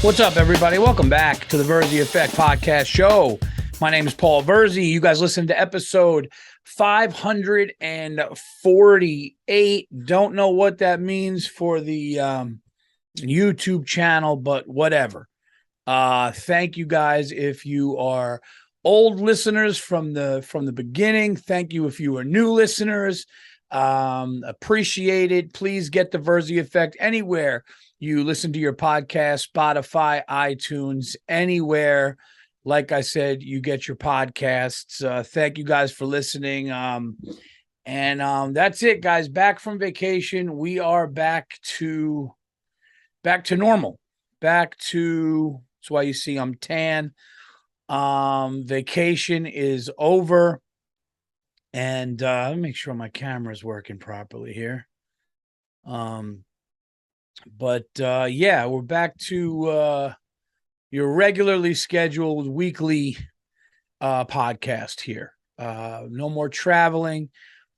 What's up, everybody? Welcome back to the Virzi Effect podcast show. My name is Paul Virzi. You guys listen to episode 548. Don't know what that means for the YouTube channel, but whatever. Thank you guys if you are old listeners from the beginning. Thank you if you are new listeners. Appreciate it. Please get the Virzi Effect anywhere you listen to your podcast, Spotify, iTunes, anywhere. Like I said, you get your podcasts. Thank you guys for listening. That's it, guys. Back from vacation. We are back to normal. That's why you see I'm tan. Vacation is over. And let me make sure my camera is working properly here. Yeah, we're back to your regularly scheduled weekly podcast here. No more traveling.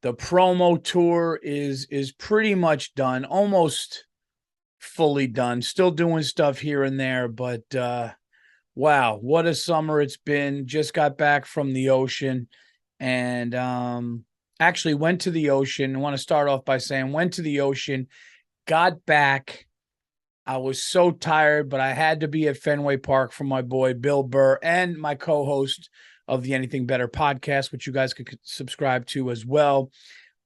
The promo tour is pretty much done, almost fully done. Still doing stuff here and there, but wow, what a summer it's been. Just got back from the ocean and actually went to the ocean. I want to start off by saying went to the ocean, got back. I was so tired, but I had to be at Fenway Park for my boy Bill Burr and my co-host of the Anything Better podcast, which you guys could subscribe to as well.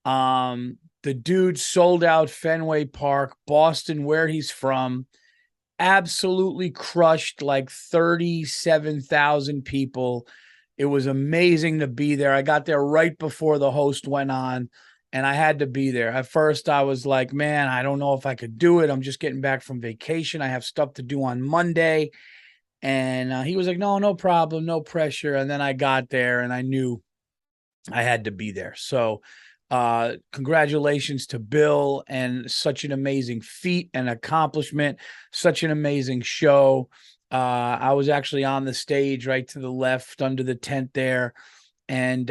The dude sold out Fenway Park, Boston, where he's from. Absolutely crushed, like 37,000 people. It was amazing to be there. I got there right before the host went on, and I had to be there. At first, I was like, man, I don't know if I could do it. I'm just getting back from vacation. I have stuff to do on Monday. And he was like, no problem, no pressure. And then I got there, and I knew I had to be there. So congratulations to Bill, and such an amazing feat and accomplishment, such an amazing show. I was actually on the stage right to the left under the tent there, and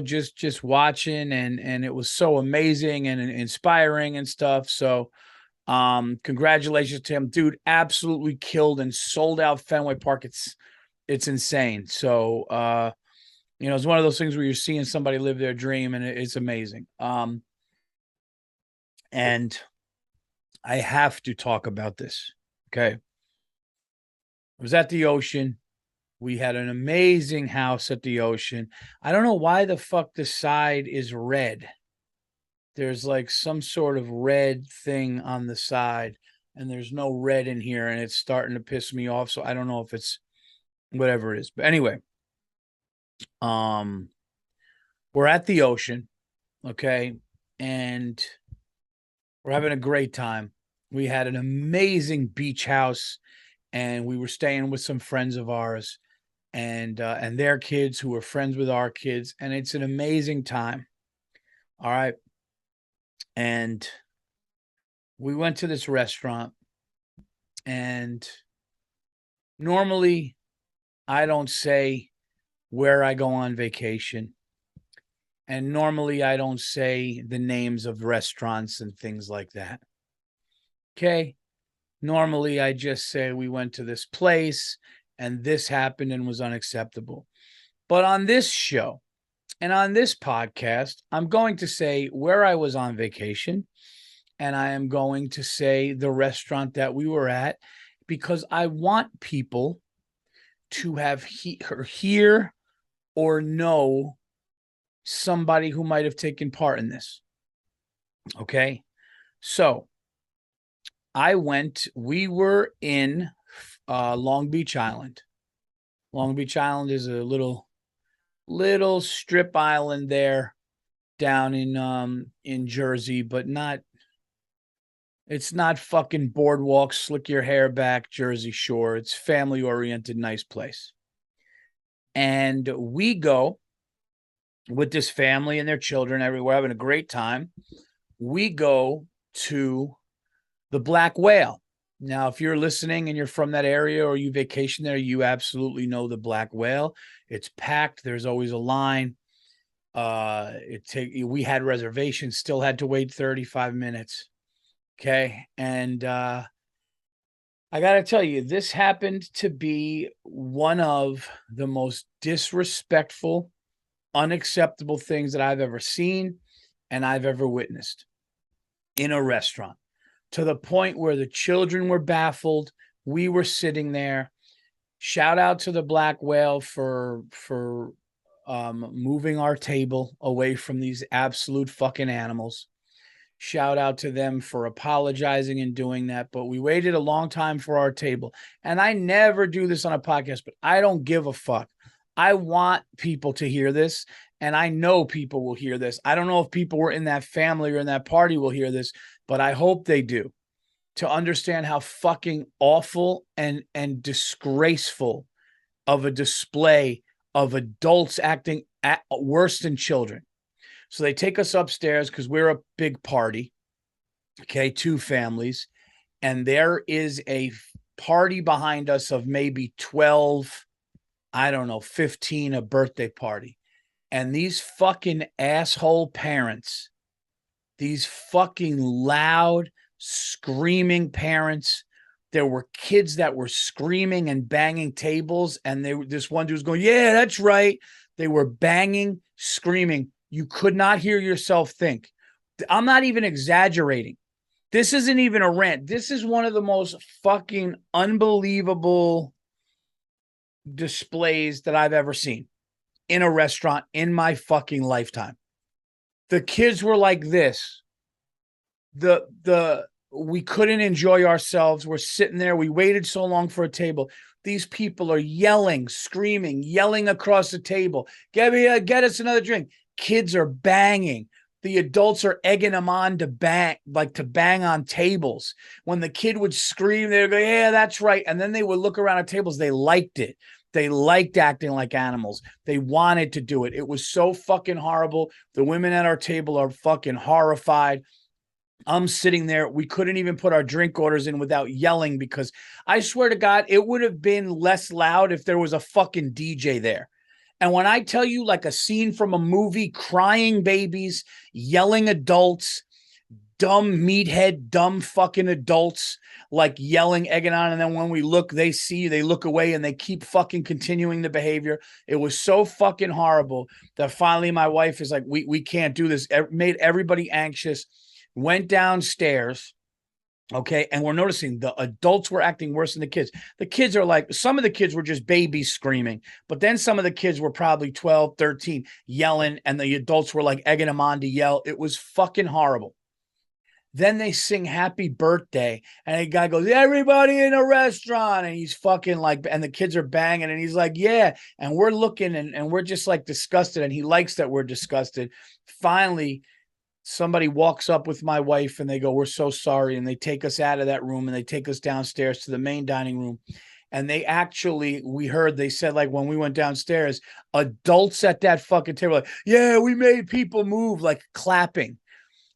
just watching, and it was so amazing and inspiring and stuff. So congratulations to him, dude. Absolutely killed and sold out Fenway Park. It's insane. So it's one of those things where you're seeing somebody live their dream, and it's amazing. And I have to talk about this. Okay. I was at the ocean. We had an amazing house at the ocean. I don't know why the fuck the side is red. There's like some sort of red thing on the side, and there's no red in here, and it's starting to piss me off. So I don't know if it's whatever it is. But anyway, we're at the ocean, okay, and we're having a great time. We had an amazing beach house, and we were staying with some friends of ours, and their kids who were friends with our kids, and it's an amazing time. All right. And we went to this restaurant, and normally I don't say where I go on vacation. And normally I don't say the names of restaurants and things like that. Okay. Normally I just say we went to this place and this happened and was unacceptable. But on this show and on this podcast, I'm going to say where I was on vacation, and I am going to say the restaurant that we were at, because I want people to have hear or know somebody who might have taken part in this. Okay. So we were in Long Beach Island. Long Beach Island is a little strip island there down in Jersey, but it's not fucking boardwalk, slick your hair back Jersey Shore. It's family oriented, nice place. And we go with this family and their children everywhere, having a great time. We go to the Black Whale. Now, if you're listening and you're from that area or you vacation there, you absolutely know the Black Whale. It's packed. There's always a line. We had reservations, still had to wait 35 minutes. Okay. And I got to tell you, this happened to be one of the most disrespectful, unacceptable things that I've ever seen and I've ever witnessed in a restaurant, to the point where the children were baffled. We were sitting there. Shout out to the Black Whale for moving our table away from these absolute fucking animals. Shout out to them for apologizing and doing that. But we waited a long time for our table. And I never do this on a podcast, but I don't give a fuck. I want people to hear this. And I know people will hear this. I don't know if people were in that family or in that party will hear this, but I hope they do, to understand how fucking awful and disgraceful of a display of adults acting worse than children. So they take us upstairs because we're a big party. Okay, 2 families. And there is a party behind us of maybe 12, I don't know, 15, a birthday party. And these fucking asshole parents, these fucking loud, screaming parents. There were kids that were screaming and banging tables. And this one dude was going, yeah, that's right. They were banging, screaming. You could not hear yourself think. I'm not even exaggerating. This isn't even a rant. This is one of the most fucking unbelievable displays that I've ever seen in a restaurant in my fucking lifetime. The kids were like this. We couldn't enjoy ourselves. We're sitting there. We waited so long for a table. These people are yelling, screaming, yelling across the table. Get us another drink. Kids are banging. The adults are egging them on to bang on tables. When the kid would scream, they would go, yeah, that's right. And then they would look around at tables. They liked it. They liked acting like animals. They wanted to do it. It was so fucking horrible. The women at our table are fucking horrified. I'm sitting there. We couldn't even put our drink orders in without yelling, because I swear to God, it would have been less loud if there was a fucking DJ there. And when I tell you, like a scene from a movie, crying babies, yelling adults, dumb meathead, dumb fucking adults, like yelling, egging on. And then when we look, they look away and they keep fucking continuing the behavior. It was so fucking horrible that finally my wife is like, we can't do this. It made everybody anxious. Went downstairs. Okay. And we're noticing the adults were acting worse than the kids. The kids are like, some of the kids were just babies screaming, but then some of the kids were probably 12, 13 yelling, and the adults were like egging them on to yell. It was fucking horrible. Then they sing happy birthday, and a guy goes, everybody in a restaurant. And he's fucking like, and the kids are banging, and he's like, yeah. And we're looking and we're just like disgusted. And he likes that we're disgusted. Finally, somebody walks up with my wife and they go, we're so sorry. And they take us out of that room and they take us downstairs to the main dining room. And they actually, we heard, they said, like, when we went downstairs, adults at that fucking table, like, yeah, we made people move, like clapping.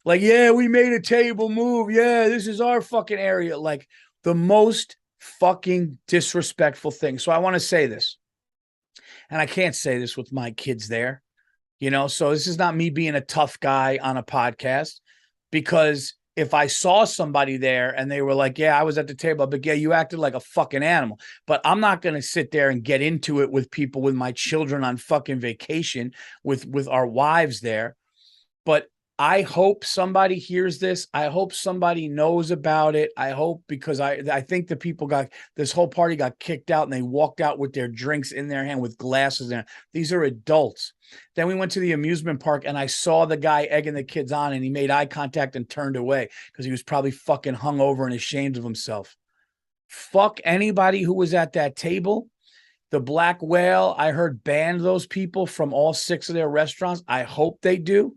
Like, yeah, we made a table move. Yeah, this is our fucking area. Like the most fucking disrespectful thing. So I want to say this, and I can't say this with my kids there. So this is not me being a tough guy on a podcast, because if I saw somebody there and they were like, yeah, I was at the table, but yeah, you acted like a fucking animal. But I'm not going to sit there and get into it with people, with my children on fucking vacation, with our wives there. But I hope somebody hears this. I hope somebody knows about it. I hope, because I think the people this whole party got kicked out and they walked out with their drinks in their hand with glasses in. These are adults. Then we went to the amusement park and I saw the guy egging the kids on, and he made eye contact and turned away because he was probably fucking hungover and ashamed of himself. Fuck anybody who was at that table. The Black Whale, I heard, banned those people from all 6 of their restaurants. I hope they do.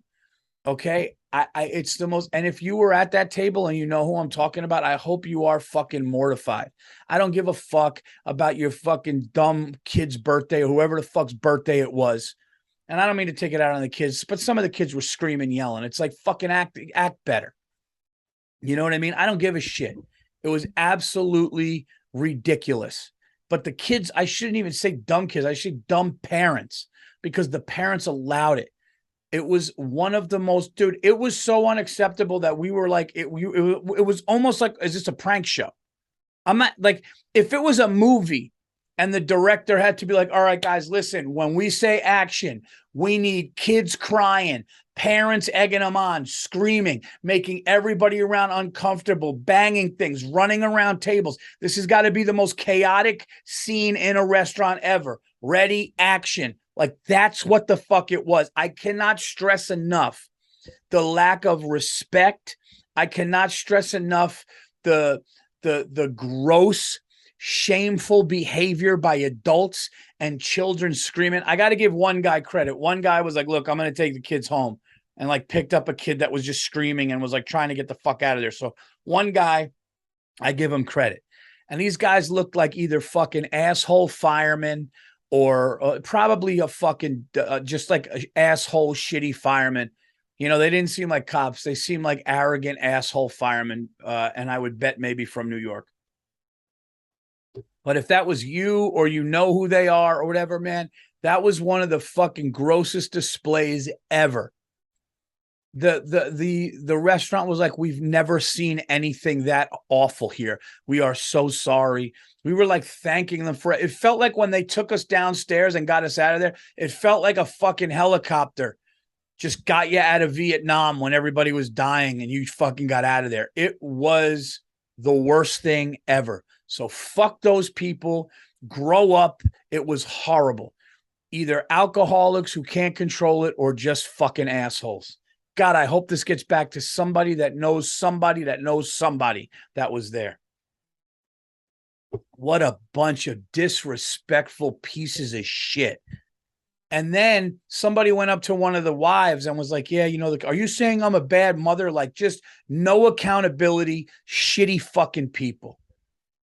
Okay. It's the most, and if you were at that table and you know who I'm talking about, I hope you are fucking mortified. I don't give a fuck about your fucking dumb kid's birthday or whoever the fuck's birthday it was. And I don't mean to take it out on the kids, but some of the kids were screaming, yelling. It's like, fucking act better. You know what I mean? I don't give a shit. It was absolutely ridiculous. But the kids, I shouldn't even say dumb kids. I should say dumb parents, because the parents allowed it. It was one of the most, dude, it was so unacceptable that we were like, it was almost like, is this a prank show? I'm not like, if it was a movie and the director had to be like, all right, guys, listen, when we say action, we need kids crying, parents egging them on, screaming, making everybody around uncomfortable, banging things, running around tables. This has got to be the most chaotic scene in a restaurant ever. Ready, action. Like, that's what the fuck it was. I cannot stress enough the lack of respect. I cannot stress enough the gross, shameful behavior by adults and children screaming. I got to give one guy credit. One guy was like, look, I'm going to take the kids home, and like picked up a kid that was just screaming and was like trying to get the fuck out of there. So one guy, I give him credit. And these guys looked like either fucking asshole firemen or probably a fucking just like an asshole shitty fireman. You know, they didn't seem like cops. They seemed like arrogant asshole firemen. And I would bet maybe from New York. But if that was you, or you know who they are or whatever, man, that was one of the fucking grossest displays ever. The restaurant was like, we've never seen anything that awful here. We are so sorry. We were like thanking them for it. It felt like when they took us downstairs and got us out of there, it felt like a fucking helicopter just got you out of Vietnam when everybody was dying and you fucking got out of there. It was the worst thing ever. So fuck those people. Grow up. It was horrible. Either alcoholics who can't control it or just fucking assholes. God, I hope this gets back to somebody that knows somebody that knows somebody that was there. What a bunch of disrespectful pieces of shit. And then somebody went up to one of the wives and was like, yeah, you know, are you saying I'm a bad mother? Like, just no accountability, shitty fucking people.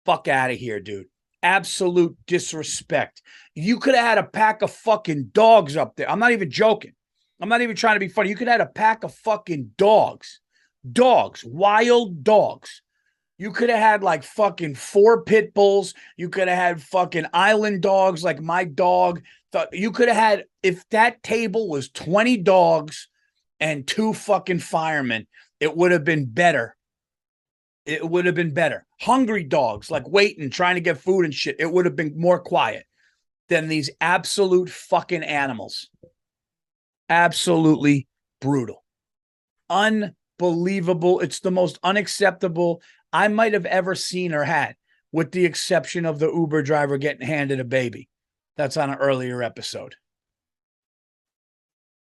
Fuck out of here, dude. Absolute disrespect. You could have had a pack of fucking dogs up there. I'm not even joking. I'm not even trying to be funny. You could have had a pack of fucking dogs. Dogs. Wild dogs. You could have had like fucking 4 pit bulls. You could have had fucking island dogs like my dog. You could have had, if that table was 20 dogs and 2 fucking firemen, it would have been better. It would have been better. Hungry dogs, like waiting, trying to get food and shit. It would have been more quiet than these absolute fucking animals. Absolutely brutal. Unbelievable. It's the most unacceptable I might have ever seen or had, with the exception of the Uber driver getting handed a baby. That's on an earlier episode.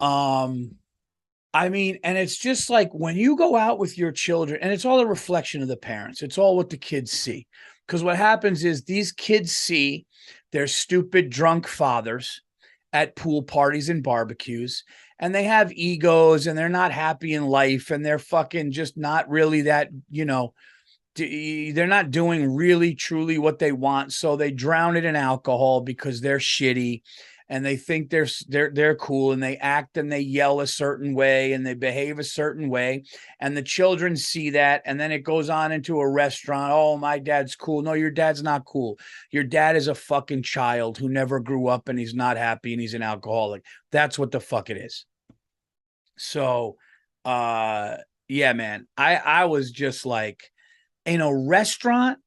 I mean, and it's just like when you go out with your children, and it's all a reflection of the parents. It's all what the kids see. Because what happens is these kids see their stupid drunk fathers at pool parties and barbecues, and they have egos and they're not happy in life, and they're fucking just not really that, you know, they're not doing really truly what they want. So they drown it in alcohol because they're shitty and they think they're cool, and they act and they yell a certain way and they behave a certain way. And the children see that. And then it goes on into a restaurant. Oh, my dad's cool. No, your dad's not cool. Your dad is a fucking child who never grew up, and he's not happy, and he's an alcoholic. That's what the fuck it is. So, yeah, man, I was just like, in a restaurant,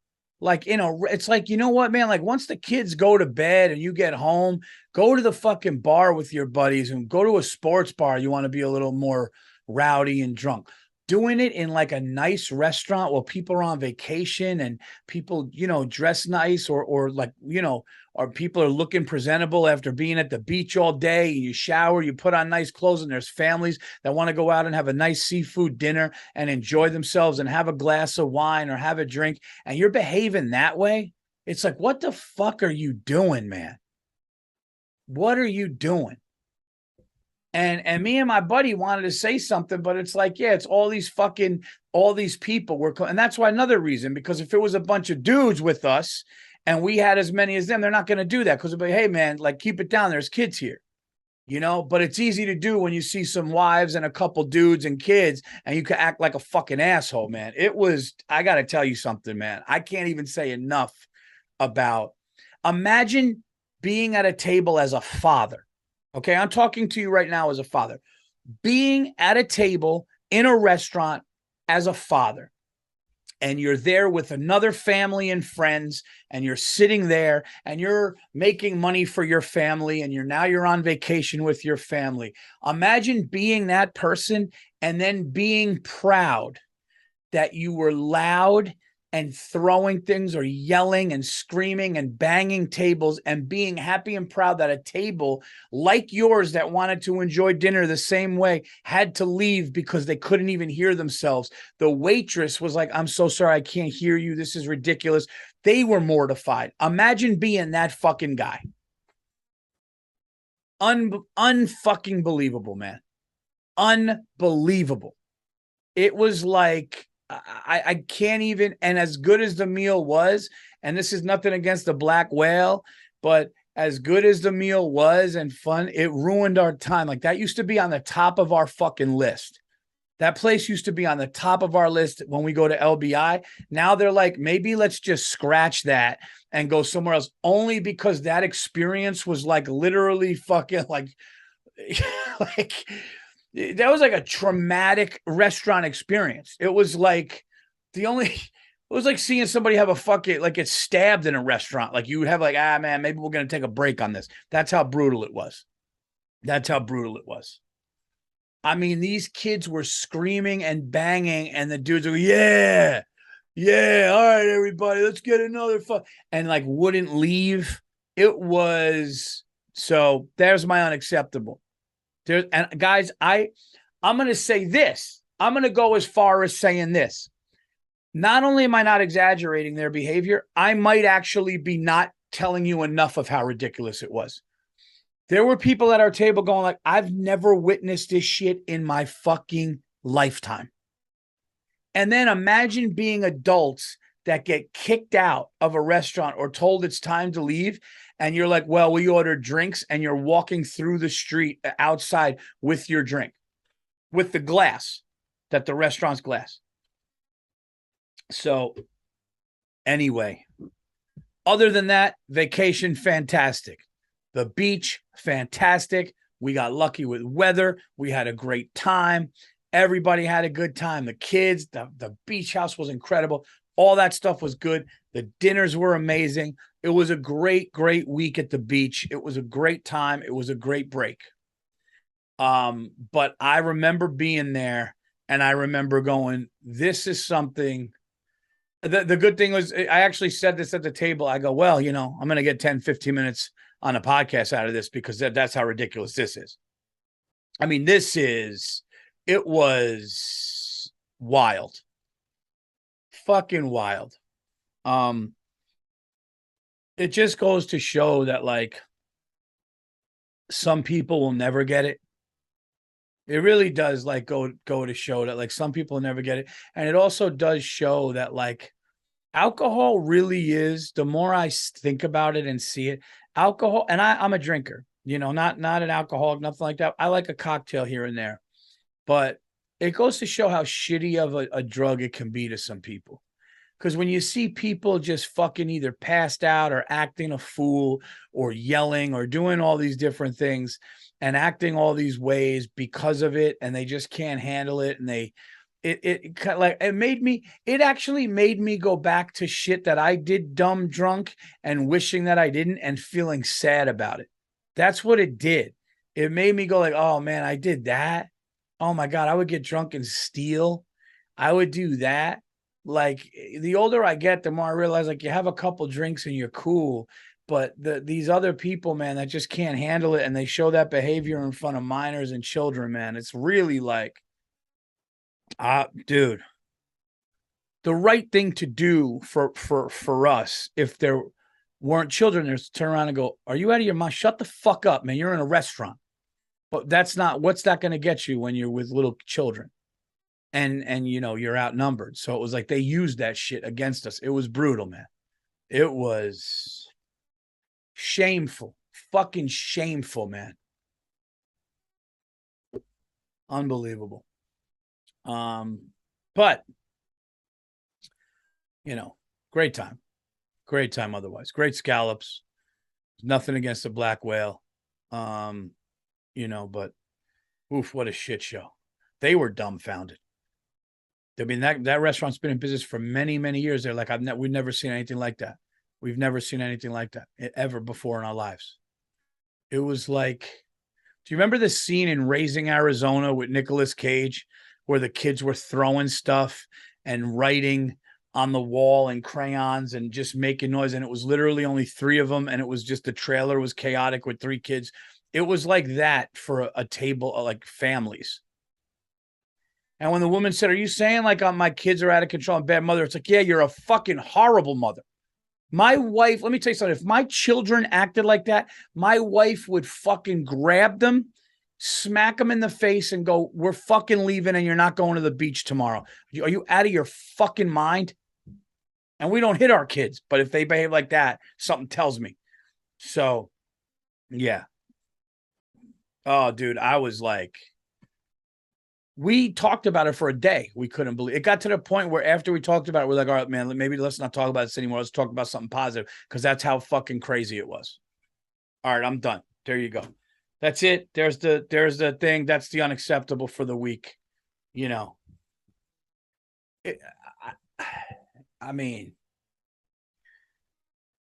like it's like, you know what, man, like once the kids go to bed and you get home, go to the fucking bar with your buddies, and go to a sports bar. You want to be a little more rowdy and drunk. Doing it in like a nice restaurant while people are on vacation and people, you know, dress nice, or like, you know, or people are looking presentable after being at the beach all day. You shower, you put on nice clothes, and there's families that want to go out and have a nice seafood dinner and enjoy themselves and have a glass of wine or have a drink, and you're behaving that way. It's like, what the fuck are you doing, man? What are you doing? And me and my buddy wanted to say something, but it's like, yeah, it's all these people were, and that's why another reason, because if it was a bunch of dudes with us and we had as many as them, they're not going to do that, because they'll be, hey man, like, keep it down. There's kids here, you know, but it's easy to do when you see some wives and a couple dudes and kids, and you can act like a fucking asshole, man. It was, I got to tell you something, man. I can't even say enough about, imagine being at a table as a father. Okay, I'm talking to you right now as a father. Being at a table in a restaurant as a father, and you're there with another family and friends, and you're sitting there and you're making money for your family, and you're on vacation with your family. Imagine being that person and then being proud that you were loud and throwing things or yelling and screaming and banging tables, and being happy and proud that a table like yours that wanted to enjoy dinner the same way had to leave because they couldn't even hear themselves. The waitress was like, I'm so sorry, I can't hear you. This is ridiculous. They were mortified. Imagine being that fucking guy. Unfucking believable, man. Unbelievable. It was like, I can't even, and as good as the meal was, and this is nothing against the Black Whale, but as good as the meal was and fun, it ruined our time. Like, that used to be on the top of our fucking list. That place used to be on the top of our list when we go to LBI. Now they're like, maybe let's just scratch that and go somewhere else, only because that experience was like literally fucking like like that was like a traumatic restaurant experience. It was like it was like seeing somebody have a fucking, like, get stabbed in a restaurant. Like, you would have like, man, maybe we're going to take a break on this. That's how brutal it was. That's how brutal it was. I mean, these kids were screaming and banging, and the dudes were, yeah, all right, everybody, let's get another and like wouldn't leave. It was, so there's my unacceptable. And guys, I'm going to say this. I'm going to go as far as saying this. Not only am I not exaggerating their behavior, I might actually be not telling you enough of how ridiculous it was. There were people at our table going like, I've never witnessed this shit in my fucking lifetime. And then imagine being adults that get kicked out of a restaurant or told it's time to leave. And you're like, well, we ordered drinks, and you're walking through the street outside with your drink, with the glass, that the restaurant's glass. So anyway, other than that, vacation, fantastic. The beach, fantastic. We got lucky with weather. We had a great time. Everybody had a good time. The kids, the beach house was incredible. All that stuff was good. The dinners were amazing. It was a great, great week at the beach. It was a great time. It was a great break. But I remember being there, and I remember going, this is something. The good thing was, I actually said this at the table. I go, well, I'm going to get 10, 15 minutes on a podcast out of this, because that's how ridiculous this is. I mean, it was wild. Fucking wild. It just goes to show that, like, some people will never get it. It really does, like, go to show that, like, some people never get it. And it also does show that, like, alcohol really is, the more I think about it and see it, alcohol, and I'm a drinker, not an alcoholic, nothing like that. I like a cocktail here and there, but it goes to show how shitty of a drug it can be to some people. Because when you see people just fucking either passed out or acting a fool or yelling or doing all these different things and acting all these ways because of it, and they just can't handle it, and it actually made me go back to shit that I did dumb drunk and wishing that I didn't, and feeling sad about it. That's what it did. It made me go like, oh man, I did that. Oh my God, I would get drunk and steal. I would do that. Like, the older I get, the more I realize, like, you have a couple drinks and you're cool, but these other people, man, that just can't handle it, and they show that behavior in front of minors and children, man. It's really like, dude, the right thing to do for us, if there weren't children, is to turn around and go, are you out of your mind? Shut the fuck up, man. You're in a restaurant. But what's that going to get you when you're with little children? And you're outnumbered. So it was like they used that shit against us. It was brutal, man. It was shameful. Fucking shameful, man. Unbelievable. But great time. Great time otherwise. Great scallops. Nothing against the Black Whale. But oof, what a shit show. They were dumbfounded. I mean, that restaurant's been in business for many, many years. They're like, we've never seen anything like that. We've never seen anything like that ever before in our lives. It was like, do you remember the scene in Raising Arizona with Nicolas Cage where the kids were throwing stuff and writing on the wall and crayons and just making noise? And it was literally only 3 of them. And it was just the trailer was chaotic with 3 kids. It was like that for a table of like families. And when the woman said, "Are you saying like my kids are out of control and bad mother?" It's like, yeah, you're a fucking horrible mother. My wife, let me tell you something. If my children acted like that, my wife would fucking grab them, smack them in the face and go, "We're fucking leaving and you're not going to the beach tomorrow. Are you out of your fucking mind?" And we don't hit our kids, but if they behave like that, something tells me. So, yeah. Oh, dude, I was like, we talked about it for a day. We couldn't believe it. Got to the point where after we talked about it, we're like, all right, man, maybe let's not talk about this anymore. Let's talk about something positive because that's how fucking crazy it was. All right, I'm done. There you go. That's it. There's the thing. That's the unacceptable for the week. You know, I mean,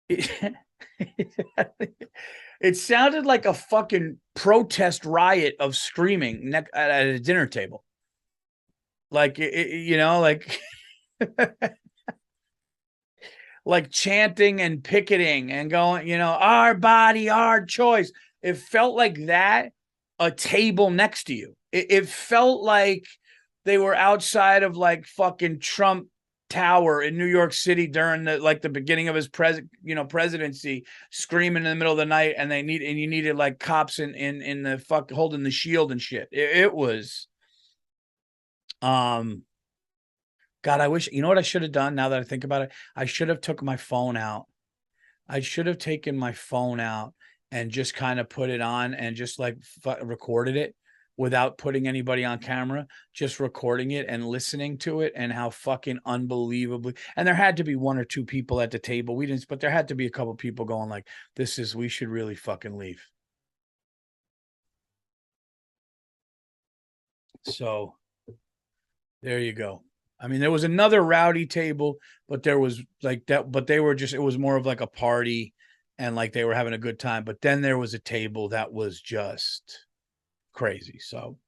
it sounded like a fucking protest riot of screaming at a dinner table. Like, like, like chanting and picketing and going, our body, our choice. It felt like that, a table next to you. It felt like they were outside of like fucking Trump Tower in New York City during the beginning of his presidency, screaming in the middle of the night, and you needed like cops in the fuck holding the shield and shit. It was, God, I wish, you know what I should have done now that I think about it? I should have took my phone out. I should have taken my phone out and just kind of put it on and just like recorded it without putting anybody on camera, just recording it and listening to it and how fucking unbelievably. And there had to be 1 or 2 people at the table. We didn't, but there had to be a couple people going like, we should really fucking leave. So there you go. I mean, there was another rowdy table, but there was like that, but it was more of like a party and like they were having a good time. But then there was a table that was just crazy. So,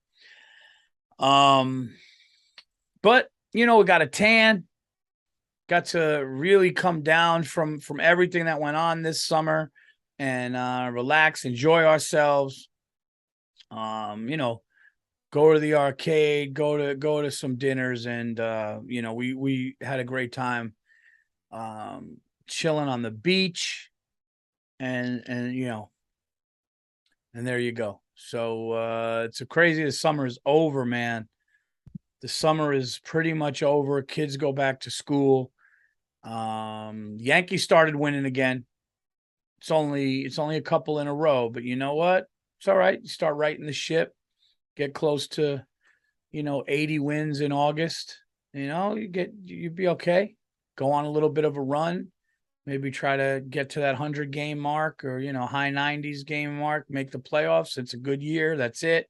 but we got a tan, got to really come down from everything that went on this summer and relax, enjoy ourselves. Go to the arcade, go to some dinners, and we had a great time chilling on the beach, and and there you go. So it's a crazy. The summer is over, man. The summer is pretty much over. Kids go back to school. Yankees started winning again. It's only a couple in a row, but you know what? It's all right. You start righting the ship. Get close to, 80 wins in August. You'd be okay. Go on a little bit of a run. Maybe try to get to that 100 game mark or, high 90s game mark, make the playoffs. It's a good year. That's it.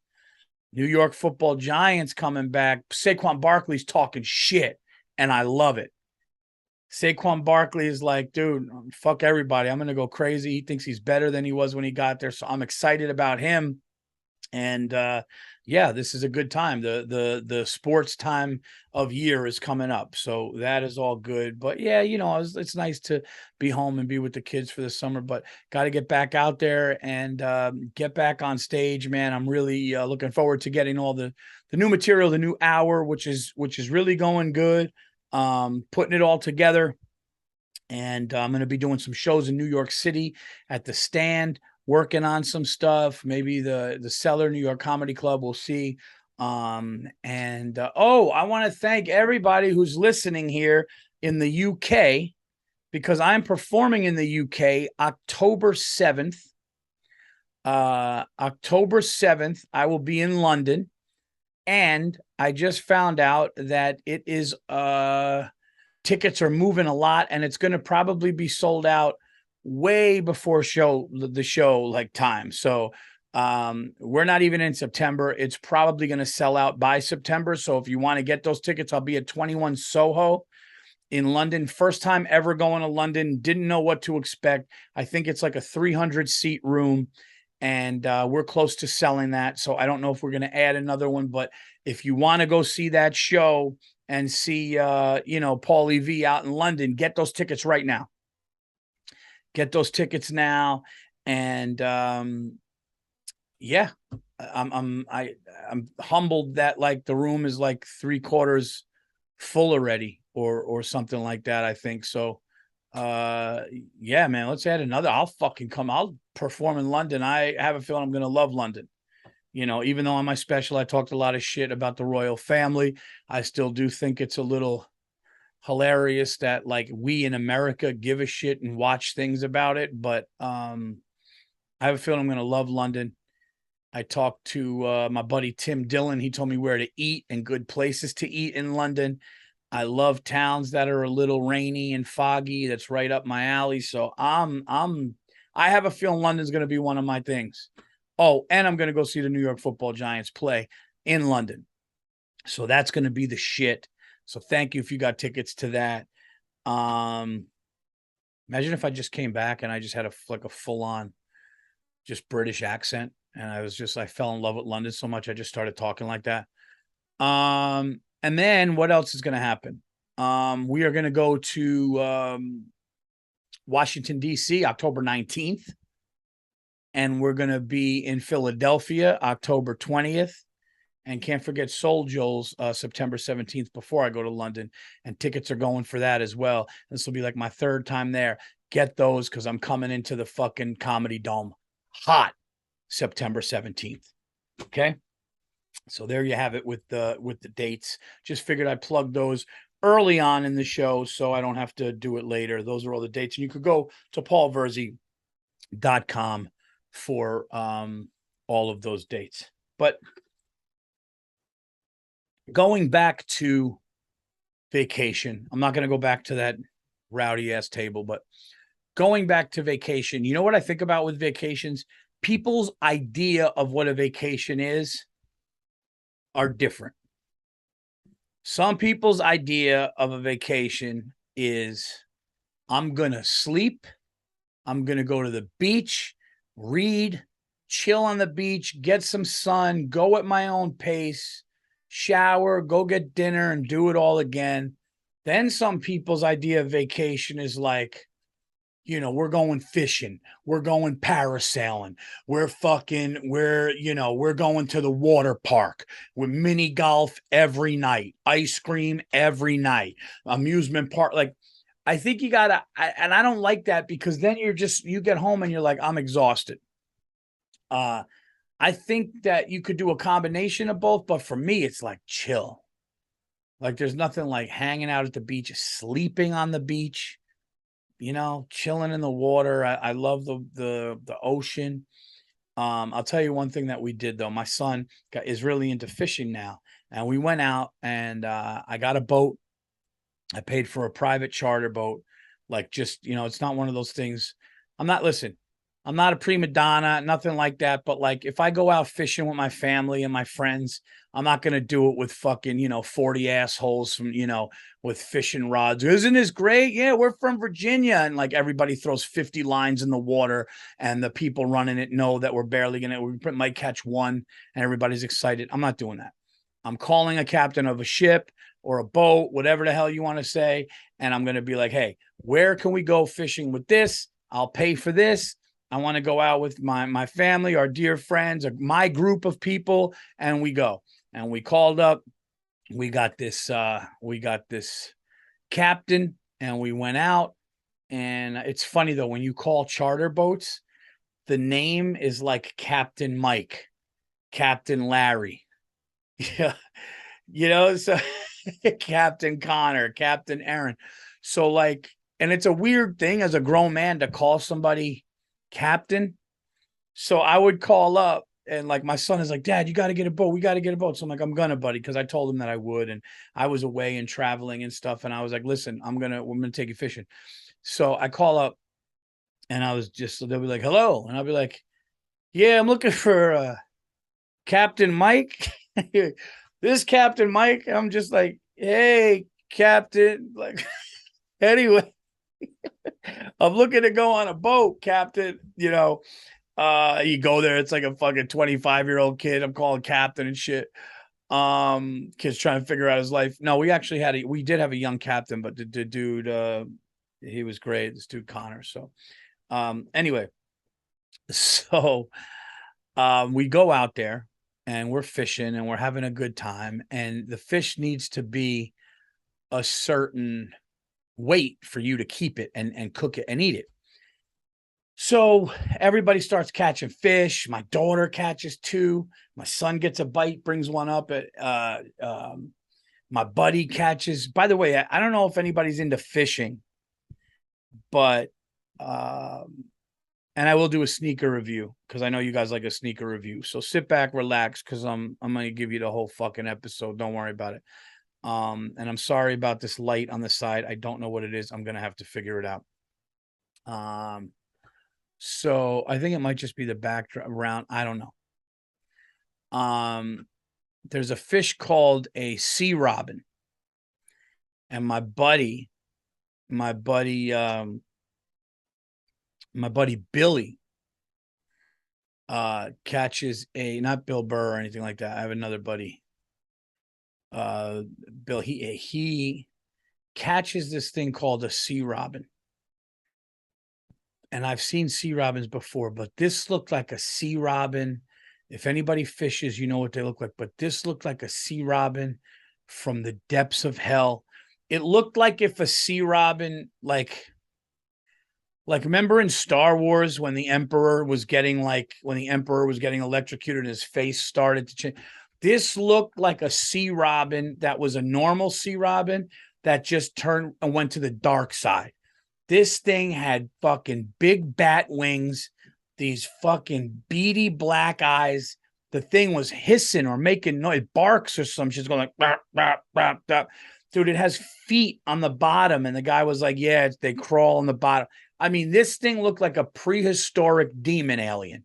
New York Football Giants coming back. Saquon Barkley's talking shit, and I love it. Saquon Barkley is like, dude, fuck everybody. I'm going to go crazy. He thinks he's better than he was when he got there. So I'm excited about him. And yeah, this is a good time. The sports time of year is coming up. So that is all good. But yeah, it's nice to be home and be with the kids for the summer, but got to get back out there and get back on stage, man. I'm really looking forward to getting all the new material, the new hour, which is really going good. Putting it all together. And I'm going to be doing some shows in New York City at the Stand, working on some stuff, maybe the Cellar New York Comedy Club. We'll see. I want to thank everybody who's listening here in the UK because I'm performing in the UK October 7th. October 7th, I will be in London. And I just found out that it is tickets are moving a lot and it's going to probably be sold out way before the show like time. So We're not even in September. It's probably going to sell out by September. So if you want to get those tickets, I'll be at 21 Soho in London. First time ever going to London. Didn't know what to expect. I think it's like a 300 seat room, and we're close to selling that. So I don't know if we're going to add another one, but if you want to go see that show and see, Paulie V out in London, get those tickets right now. Get those tickets now. And, yeah, I'm humbled that like the room is like 3/4 full already or something like that. I think so. Yeah, man, let's add another. I'll fucking come. I'll perform in London. I have a feeling I'm going to love London. Even though on my special, I talked a lot of shit about the royal family. I still do think it's a little hilarious that like we in America give a shit and watch things about it. But, I have a feeling I'm going to love London. I talked to my buddy Tim Dillon. He told me where to eat and good places to eat in London. I love towns that are a little rainy and foggy. That's right up my alley. So I have a feeling London's going to be one of my things. Oh, and I'm going to go see the New York Football Giants play in London. So that's going to be the shit. So thank you if you got tickets to that. Imagine if I just came back and I just had a full on just British accent. And I fell in love with London so much. I just started talking like that. And then what else is going to happen? We are going to go to Washington, D.C., October 19th. And we're going to be in Philadelphia, October 20th. And can't forget Soul Joel's September 17th before I go to London. And tickets are going for that as well. This will be like my third time there. Get those because I'm coming into the fucking Comedy Dome hot September 17th. Okay. So there you have it with the dates. Just figured I'd plug those early on in the show so I don't have to do it later. Those are all the dates. And you could go to paulvirzi.com for all of those dates. But going back to vacation, I'm not going to go back to that rowdy ass table, but going back to vacation, you know what I think about with vacations? People's idea of what a vacation is are different. Some people's idea of a vacation is I'm going to sleep. I'm going to go to the beach, read, chill on the beach, get some sun, go at my own pace, shower, go get dinner and do it all again. Then some people's idea of vacation is like, we're going fishing. We're going parasailing. We're going to the water park with mini golf every night, ice cream every night, amusement park. Like, I think you gotta, and I don't like that because then you get home and you're like, I'm exhausted. I think that you could do a combination of both, but for me, it's like chill. Like there's nothing like hanging out at the beach, sleeping on the beach. Chilling in the water. I love the ocean. I'll tell you one thing that we did though. My son is really into fishing now, and we went out and I got a boat. I paid for a private charter boat. Like it's not one of those things. I'm not a prima donna, nothing like that. But like if I go out fishing with my family and my friends, I'm not going to do it with fucking, 40 assholes from, with fishing rods. Isn't this great? Yeah, we're from Virginia. And like everybody throws 50 lines in the water and the people running it know that we're barely we might catch one and everybody's excited. I'm not doing that. I'm calling a captain of a ship or a boat, whatever the hell you want to say. And I'm going to be like, hey, where can we go fishing with this? I'll pay for this. I want to go out with my family, our dear friends, my group of people, and we go. And we called up. We got this captain, and we went out. And it's funny though, when you call charter boats, the name is like Captain Mike, Captain Larry. Yeah, so Captain Connor, Captain Aaron. So like, and it's a weird thing as a grown man to call somebody captain. So I would call up and like my son is like, Dad, you got to get a boat. We got to get a boat. So I'm like, I'm gonna, buddy, because I told him that I would. And I was away and traveling and stuff. And I was like, listen, we're gonna take you fishing. So I call up and they'll be like, hello. And I'll be like, Yeah, I'm looking for Captain Mike. This Captain Mike. I'm just like, hey, Captain. Like, anyway, I'm looking to go on a boat, Captain. You go there, it's like a fucking 25-year-old kid. I'm calling Captain and shit. Kid's trying to figure out his life. No, we did have a young captain, but the dude, he was great. This dude Connor. So, anyway, so we go out there and we're fishing and we're having a good time, and the fish needs to be a certain weight for you to keep it and cook it and eat it. So everybody starts catching fish. My daughter catches two. My son gets a bite, brings one up at my buddy catches. By the way, I don't know if anybody's into fishing, but and I will do a sneaker review because I know you guys like a sneaker review. So sit back, relax, because I'm gonna give you the whole fucking episode. Don't worry about it. And I'm sorry about this light on the side. I don't know what it is. I'm gonna have to figure it out. So I think it might just be the background. I don't know. There's a fish called a sea robin, and my buddy Billy catches not Bill Burr or anything like that. I have another buddy. Bill, he catches this thing called a sea robin. And I've seen sea robins before, but this looked like a sea robin. If anybody fishes, you know what they look like, but this looked like a sea robin from the depths of hell. It looked like if a sea robin, like remember in Star Wars when the Emperor was getting electrocuted and his face started to change. This looked like a sea robin that was a normal sea robin that just turned and went to the dark side. This thing had fucking big bat wings, these fucking beady black eyes. The thing was hissing or making noise, barks or some shit's going like, bop, bop, bop, bop. Dude, it has feet on the bottom. And the guy was like, yeah, they crawl on the bottom. I mean, this thing looked like a prehistoric demon alien,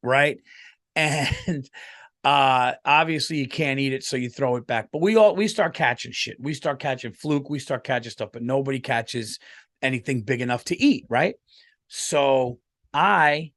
right? And obviously you can't eat it, so you throw it back. But we start catching shit. We start catching fluke. We start catching stuff, but nobody catches anything big enough to eat, right? So I'm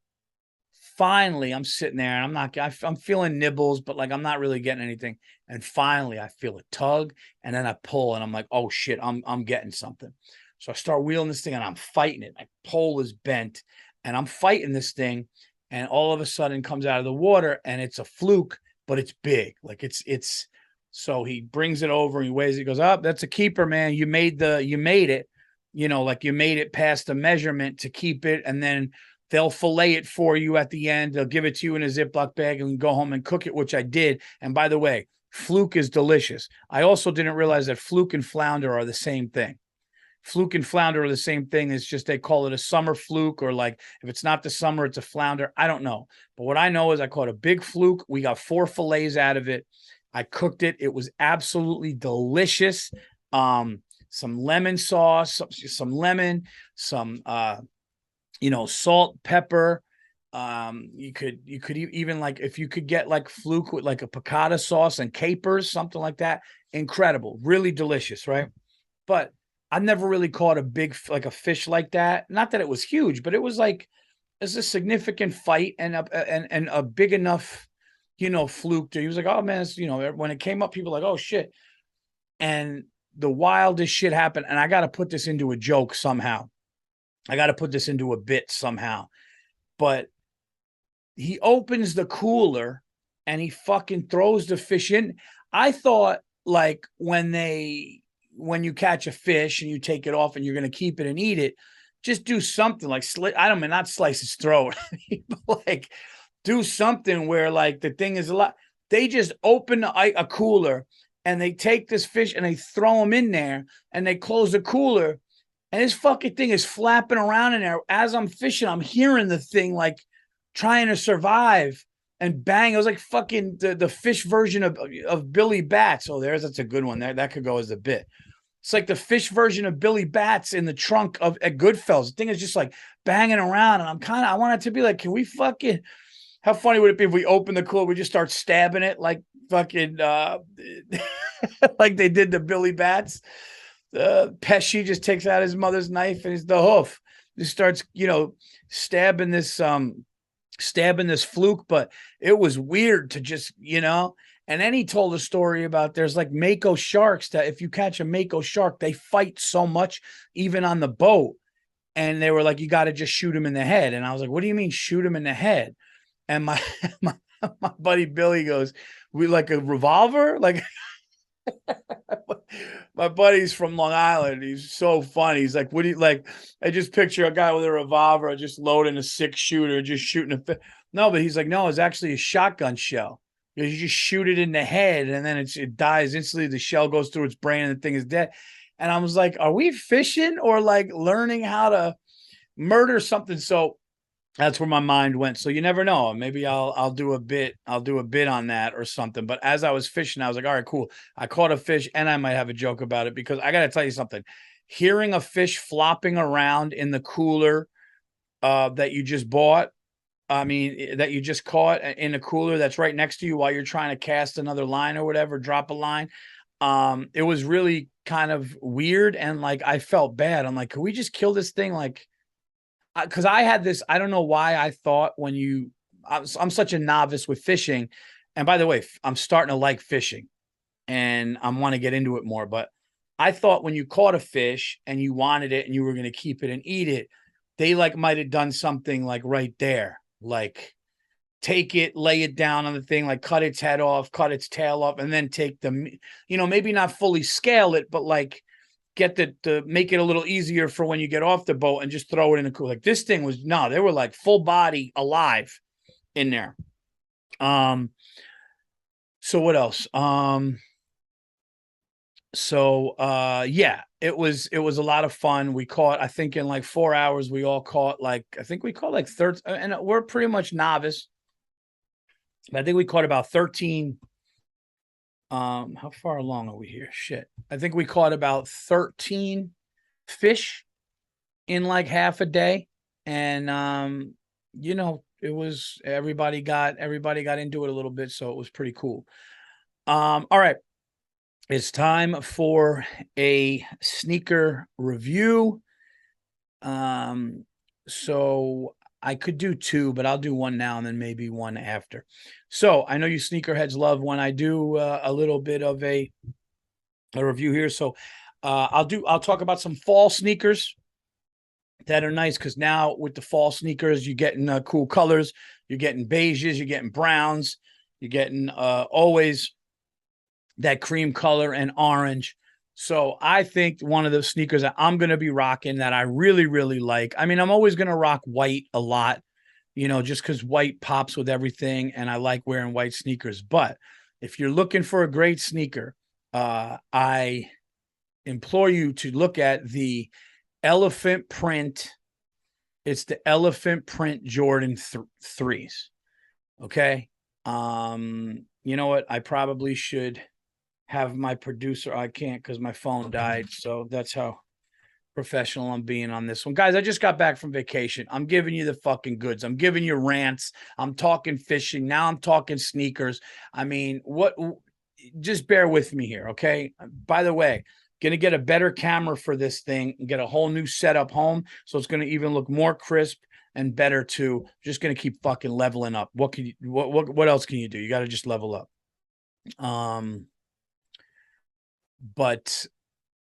sitting there and I'm feeling nibbles, but like I'm not really getting anything. And finally I feel a tug and then I pull and I'm like, oh shit, I'm getting something. So I start wheeling this thing and I'm fighting it. My pole is bent and I'm fighting this thing, and all of a sudden comes out of the water and it's a fluke, but it's big. Like it's so he brings it over and he weighs it. He goes, oh, that's a keeper, man. You made it. Like you made it past the measurement to keep it, and then they'll fillet it for you at the end. They'll give it to you in a Ziploc bag and go home and cook it, which I did. And by the way, fluke is delicious. I also didn't realize that fluke and flounder are the same thing. Fluke and flounder are the same thing. It's just they call it a summer fluke, or like if it's not the summer, it's a flounder. I don't know. But what I know is I caught a big fluke. We got 4 fillets out of it. I cooked it. It was absolutely delicious. Some lemon sauce, some lemon, some salt, pepper. You could even, like, if you could get like fluke with like a piccata sauce and capers, something like that. Incredible, really delicious, right? But I've never really caught a fish like that. Not that it was huge, but it was like it's a significant fight and a big enough, fluke. He was like, oh man, when it came up, people were like, oh shit, and the wildest shit happened. And I got to put this into a joke somehow. I got to put this into a bit somehow. But he opens the cooler and he fucking throws the fish in. I thought, like, when you catch a fish and you take it off and you're going to keep it and eat it, just do something like not slice its throat, but like do something where like the thing is a lot. They just open a cooler and they take this fish and they throw them in there and they close the cooler, and this fucking thing is flapping around in there. As I'm fishing, I'm hearing the thing like trying to survive and bang. It was like fucking the fish version of Billy Bats. Oh, that's a good one. That could go as a bit. It's like the fish version of Billy Bats in the trunk at Goodfellas. The thing is just like banging around, and I want it to be like, can we fucking How funny would it be if we open the cooler, we just start stabbing it like fucking like they did to Billy Bats. Pesci just takes out his mother's knife and the hoof. Just starts, stabbing this fluke, but it was weird to just, and then he told a story about there's like mako sharks that if you catch a mako shark, they fight so much, even on the boat. And they were like, you got to just shoot him in the head. And I was like, what do you mean shoot him in the head? And my my buddy Billy goes, we like a revolver? Like my buddy's from Long Island. He's so funny. He's like, what do you like? I just picture a guy with a revolver just loading a 6-shooter, just shooting no, but he's like, no, it's actually a shotgun shell. You just shoot it in the head and then it dies instantly. The shell goes through its brain and the thing is dead. And I was like, are we fishing or like learning how to murder something? So that's where my mind went. So you never know. Maybe I'll do a bit. I'll do a bit on that or something. But as I was fishing, I was like, all right, cool. I caught a fish and I might have a joke about it because I got to tell you something. Hearing a fish flopping around in the cooler that you just bought, that you just caught in a cooler that's right next to you while you're trying to cast another line or whatever, drop a line. It was really kind of weird. And like, I felt bad. I'm like, can we just kill this thing? Like, because I had this, I don't know why I thought I'm such a novice with fishing. And by the way, I'm starting to like fishing and I want to get into it more. But I thought when you caught a fish and you wanted it and you were going to keep it and eat it, they like might have done something like right there, like take it, lay it down on the thing, like cut its head off, cut its tail off, and then take maybe not fully scale it, but like get to make it a little easier for when you get off the boat and just throw it in the cooler. Like this thing was, no, they were like full body alive in there. So what else? Yeah, it was a lot of fun. We caught, I think in like 4 hours, we all caught like, I think we caught like 13, and we're pretty much novice. I think we caught about 13. How far along are we here? Shit. I think we caught about 13 fish in like half a day. And it was everybody got into it a little bit, so it was pretty cool. All right. It's time for a sneaker review. So I could do 2, but I'll do 1 now and then maybe 1 after. So I know you sneakerheads love when I do a little bit of a review here. So I'll talk about some fall sneakers that are nice because now with the fall sneakers, you're getting cool colors. You're getting beiges, you're getting browns, you're getting always that cream color and orange. So I think one of the sneakers that I'm going to be rocking that I really, really like. I mean, I'm always going to rock white a lot, just because white pops with everything. And I like wearing white sneakers. But if you're looking for a great sneaker, I implore you to look at the elephant print. It's the elephant print Jordan 3s. Okay. You know what? I probably should have my producer. I can't because my phone died. So that's how professional I'm being on this one. Guys, I just got back from vacation. I'm giving you the fucking goods. I'm giving you rants. I'm talking fishing. Now I'm talking sneakers. I mean, just bear with me here, okay? By the way, going to get a better camera for this thing and get a whole new setup home. So it's going to even look more crisp and better too. Just going to keep fucking leveling up. What else can you do? You got to just level up. But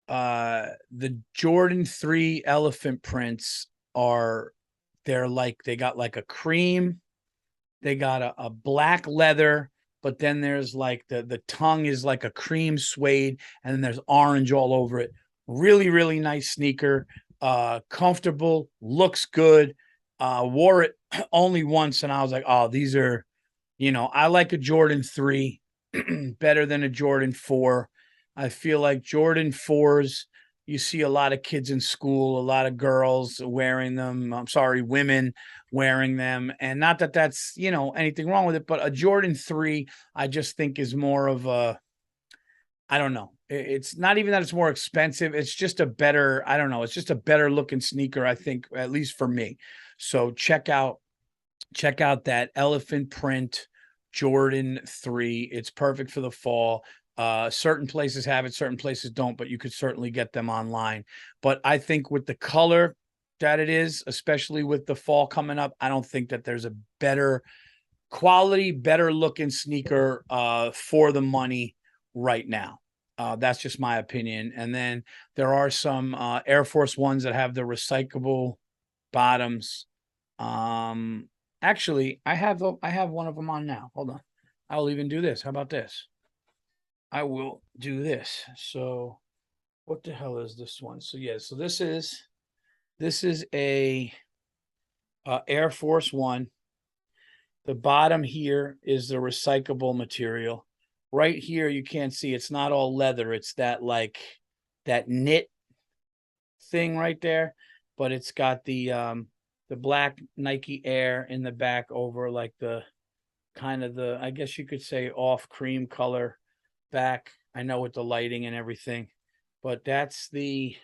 the Jordan 3 elephant prints they got like a cream, they got a black leather, but then there's like the tongue is like a cream suede, and then there's orange all over it. Really, really nice sneaker. Comfortable, looks good. Wore it only once, and I was like, oh, these are, I like a Jordan 3 better than a Jordan 4. I feel like Jordan 4s, you see a lot of kids in school, a lot of girls wearing them. I'm sorry, women wearing them. And not that that's, anything wrong with it, but a Jordan 3, I just think is more of I don't know. It's not even that it's more expensive. It's just a better, I don't know. It's just a better looking sneaker, I think, at least for me. So check out check out that elephant print Jordan 3. It's perfect for the fall. Certain places have it, certain places don't, but you could certainly get them online. But I think with the color that it is, especially with the fall coming up, I don't think that there's a better quality, better looking sneaker for the money right now. That's just my opinion. And then there are some Air Force Ones that have the recyclable bottoms. Um, Actually, I have one of them on now. Hold on. I'll even do this. How about this? I will do this. So what the hell is this one? So yeah, so this is a Air Force One. The bottom here is the recyclable material. Right here, you can't see it's not all leather. It's that like that knit thing right there, but it's got the black Nike Air in the back over like the kind of the, I guess you could say, off cream color back. I know with the lighting and everything, but that's the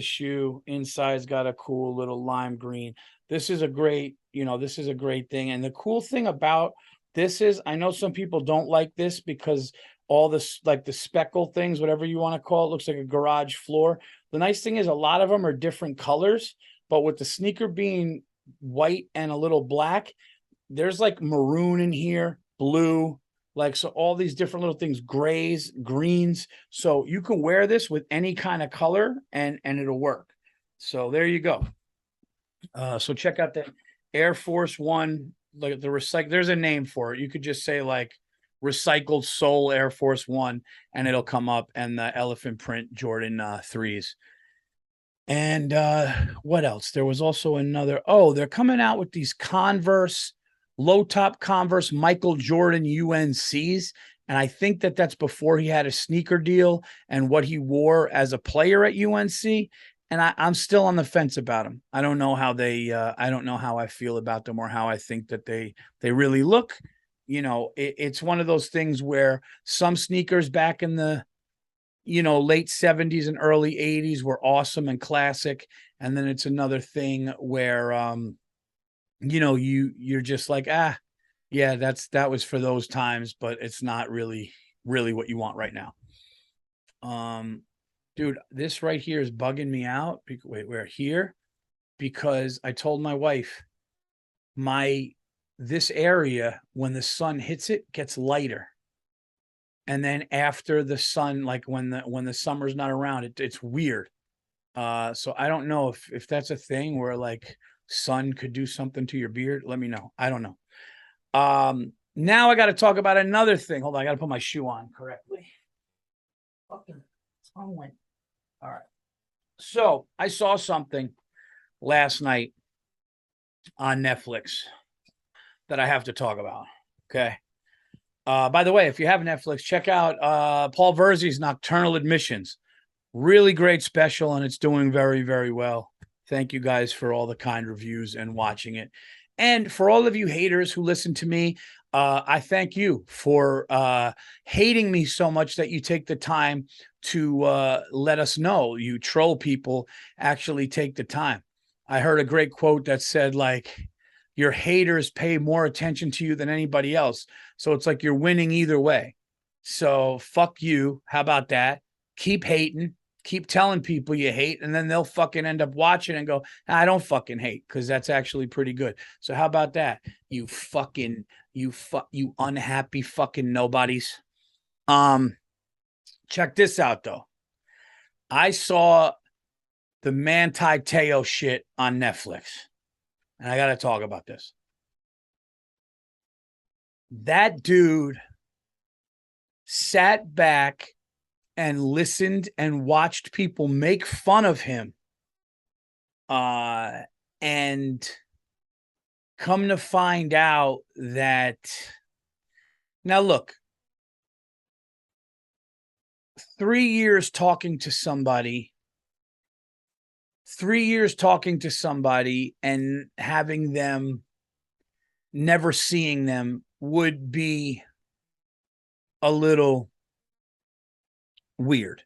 shoe. Inside's got a cool little lime green. This is a great, this is a great thing. And the cool thing about this is, I know some people don't like this because all this, like the speckle things, whatever you want to call it, looks like a garage floor. The nice thing is a lot of them are different colors, but with the sneaker being white and a little black, there's like maroon in here, blue, like, so all these different little things, grays, greens. So you can wear this with any kind of color and it'll work. So there you go. So check out the Air Force One, like the recycle. There's a name for it. You could just say like recycled sole Air Force One, and it'll come up. And the elephant print Jordan 3s. And what else? There was also another. Oh, they're coming out with these Converse, low top Converse Michael Jordan UNCs. And I think that that's before he had a sneaker deal and what he wore as a player at UNC. And I'm still on the fence about them. I don't know how I don't know how I feel about them or how I think that they really look. It's one of those things where some sneakers back in the late 70s and early 80s were awesome and classic. And then it's another thing where, you're just like, yeah, that was for those times, but it's not really what you want right now. Dude, this right here is bugging me out. Wait, we're here because I told my wife this area, when the sun hits it, gets lighter. And then after the sun, like when the summer's not around, it's weird. So I don't know if that's a thing where like sun could do something to your beard. Let me know. I don't know. Now I got to talk about another thing. Hold on, I got to put my shoe on correctly. Fucking tongue went. All right. So I saw something last night on Netflix that I have to talk about. Okay. By the way, if you have Netflix, check out Paul Virzi's Nocturnal Admissions. Really great special, and it's doing very, very well. Thank you guys for all the kind reviews and watching it. And for all of you haters who listen to me, I thank you for hating me so much that you take the time to let us know. You troll people actually take the time. I heard a great quote that said, like, your haters pay more attention to you than anybody else. So it's like you're winning either way. So fuck you. How about that? Keep hating. Keep telling people you hate, and then they'll fucking end up watching and go, I don't fucking hate, because that's actually pretty good. So how about that? You unhappy fucking nobodies. Check this out though. I saw the Manti Te'o shit on Netflix. And I got to talk about this. That dude sat back and listened and watched people make fun of him. And come to find out that now look, 3 years talking to somebody and having them, never seeing them, would be a little weird.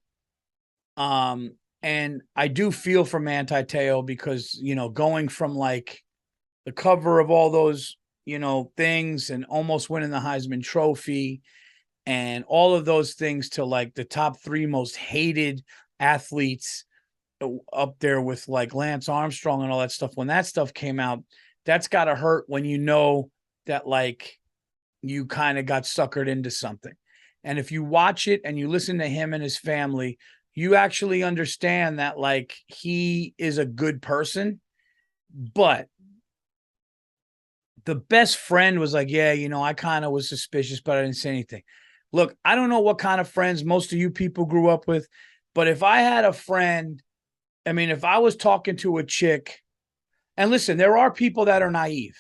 And I do feel for Manti Te'o because, going from like the cover of all those, things, and almost winning the Heisman Trophy and all of those things, to like the top 3 most hated athletes, up there with like Lance Armstrong and all that stuff. When that stuff came out, that's got to hurt when you know that like you kind of got suckered into something. And if you watch it and you listen to him and his family, you actually understand that like he is a good person. But the best friend was like, yeah, I kind of was suspicious, but I didn't say anything. Look, I don't know what kind of friends most of you people grew up with, but if I had a friend, I mean, if I was talking to a chick, and listen, there are people that are naive.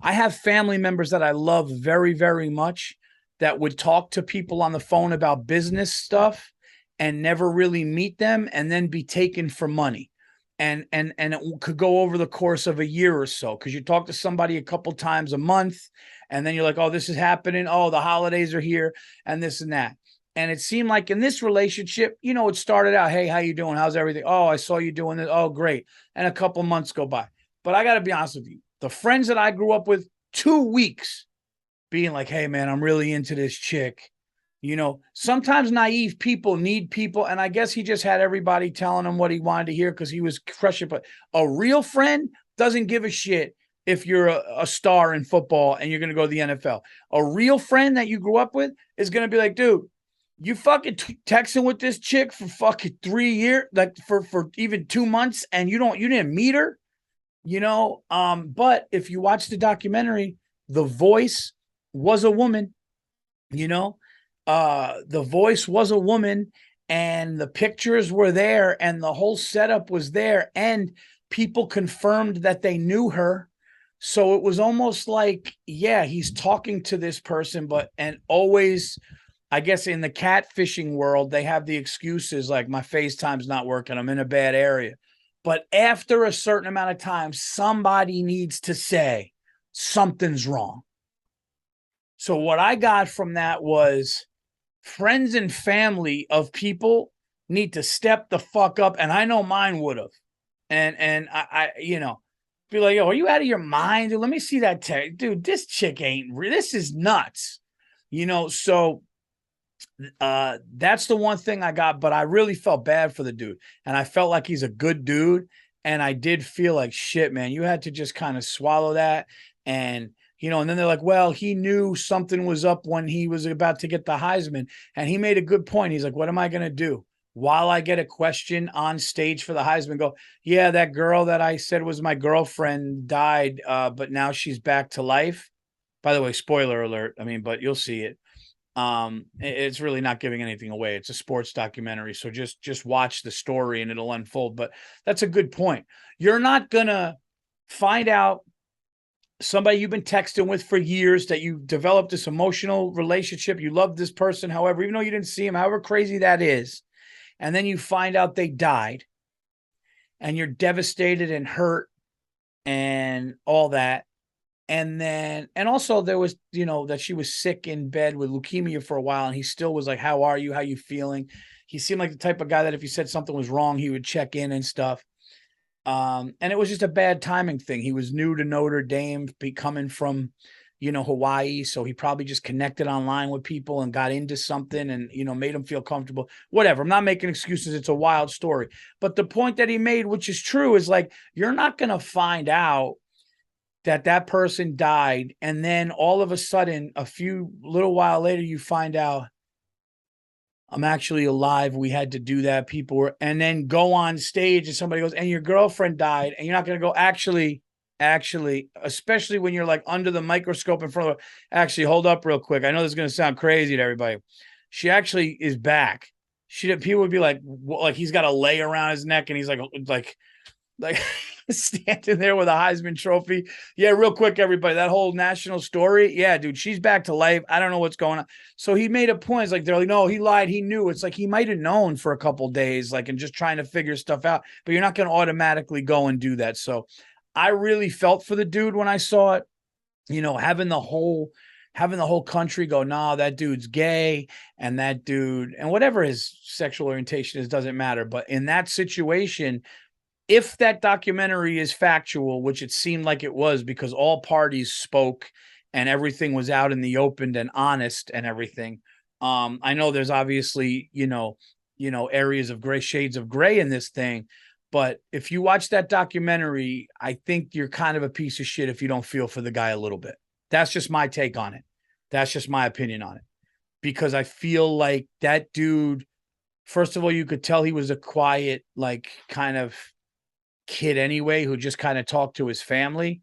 I have family members that I love very, very much that would talk to people on the phone about business stuff and never really meet them, and then be taken for money. And it could go over the course of a year or so, because you talk to somebody a couple times a month, and then you're like, oh, this is happening. Oh, the holidays are here, and this and that. And it seemed like in this relationship, it started out, hey, how you doing? How's everything? Oh, I saw you doing this. Oh, great. And a couple months go by. But I got to be honest with you. The friends that I grew up with, 2 weeks being like, hey, man, I'm really into this chick. Sometimes naive people need people. And I guess he just had everybody telling him what he wanted to hear because he was crushing. But a real friend doesn't give a shit if you're a star in football and you're going to go to the NFL. A real friend that you grew up with is going to be like, dude, you fucking texting with this chick for fucking 3 years, like for even 2 months, and you didn't meet her, But if you watch the documentary, the voice was a woman, the voice was a woman, and the pictures were there, and the whole setup was there, and people confirmed that they knew her. So it was almost like, yeah, he's talking to this person, and always, I guess in the catfishing world, they have the excuses like, my FaceTime's not working, I'm in a bad area. But after a certain amount of time, somebody needs to say something's wrong. So what I got from that was, friends and family of people need to step the fuck up. And I know mine would have. And I be like, yo, are you out of your mind? Dude, let me see that text. Dude, this chick ain't real. This is nuts. So that's the one thing I got, but I really felt bad for the dude. And I felt like he's a good dude. And I did feel like, shit, man, you had to just kind of swallow that. And and then they're like, well, he knew something was up when he was about to get the Heisman. And he made a good point. He's like, what am I going to do? While I get a question on stage for the Heisman, go, yeah, that girl that I said was my girlfriend died, but now she's back to life. By the way, spoiler alert. I mean, but you'll see it. It's really not giving anything away. It's a sports documentary. So just watch the story and it'll unfold. But that's a good point. You're not going to find out somebody you've been texting with for years, that you developed this emotional relationship. You love this person, however, even though you didn't see him, however crazy that is. And then you find out they died and you're devastated and hurt and all that. And also there was, that she was sick in bed with leukemia for a while. And he still was like, how are you? How you feeling? He seemed like the type of guy that if you said something was wrong, he would check in and stuff. And it was just a bad timing thing. He was new to Notre Dame, coming from, Hawaii. So he probably just connected online with people and got into something and, made him feel comfortable. Whatever. I'm not making excuses. It's a wild story. But the point that he made, which is true, is like, you're not going to find out that person died. And then all of a sudden, little while later, you find out, I'm actually alive. We had to do that. People were, and then go on stage and somebody goes, and your girlfriend died. And you're not going to go, actually, especially when you're like under the microscope in front of, actually, hold up real quick. I know this is going to sound crazy to everybody. She actually is back. People would be like he's got a lay around his neck and he's like standing there with a Heisman Trophy. Yeah, real quick, everybody, that whole national story. Yeah, dude, she's back to life. I don't know what's going on. So he made a point. It's like, they're like, no, he lied. He knew. It's like, he might have known for a couple days, and just trying to figure stuff out, but you're not going to automatically go and do that. So I really felt for the dude when I saw it, having the whole country go, nah, that dude's gay, and that dude, and whatever his sexual orientation is, doesn't matter. But in that situation, if that documentary is factual, which it seemed like it was because all parties spoke and everything was out in the open and honest and everything. I know there's obviously, areas of gray, shades of gray in this thing, but if you watch that documentary, I think you're kind of a piece of shit if you don't feel for the guy a little bit. That's just my take on it. That's just my opinion on it, because I feel like that dude, first of all, you could tell he was a quiet, like, kind of kid anyway, who just kind of talked to his family.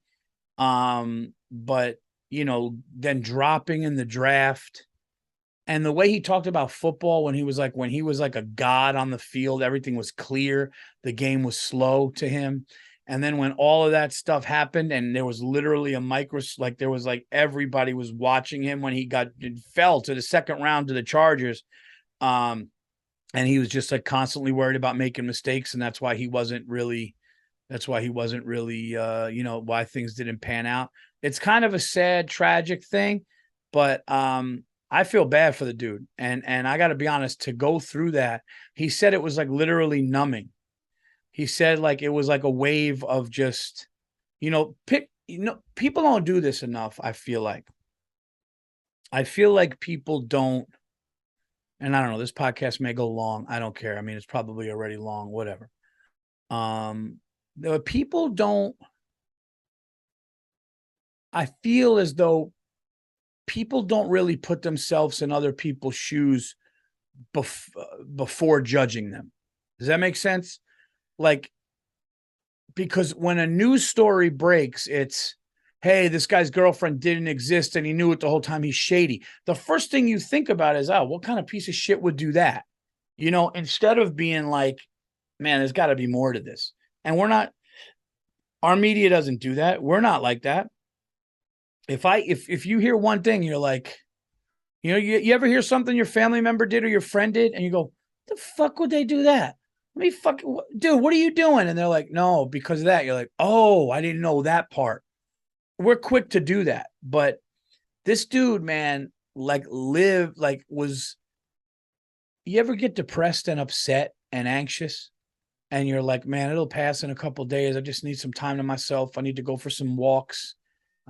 But then dropping in the draft, and the way he talked about football when he was like a god on the field, everything was clear, the game was slow to him. And then when all of that stuff happened, and there was literally there was like everybody was watching him when he fell to the second round to the Chargers. And he was just like constantly worried about making mistakes, and that's why he wasn't really why things didn't pan out. It's kind of a sad, tragic thing, but I feel bad for the dude. And I got to be honest, to go through that, he said it was like literally numbing. He said like it was like a wave of just, people don't do this enough. I feel like people don't, and I don't know, this podcast may go long. I don't care. I mean, it's probably already long, whatever. People don't, I feel as though people don't really put themselves in other people's shoes before judging them. Does that make sense? Like, because when a news story breaks, it's, hey, this guy's girlfriend didn't exist and he knew it the whole time, he's shady. The first thing you think about is, oh, what kind of piece of shit would do that? Instead of being like, man, there's got to be more to this. And our media doesn't do that. We're not like that. If you hear one thing, you're like, you ever hear something your family member did or your friend did, and you go, the fuck would they do that? Dude, what are you doing? And they're like, no, because of that. You're like, oh, I didn't know that part. We're quick to do that. But this dude, man, you ever get depressed and upset and anxious? And you're like, man, it'll pass in a couple of days. I just need some time to myself. I need to go for some walks.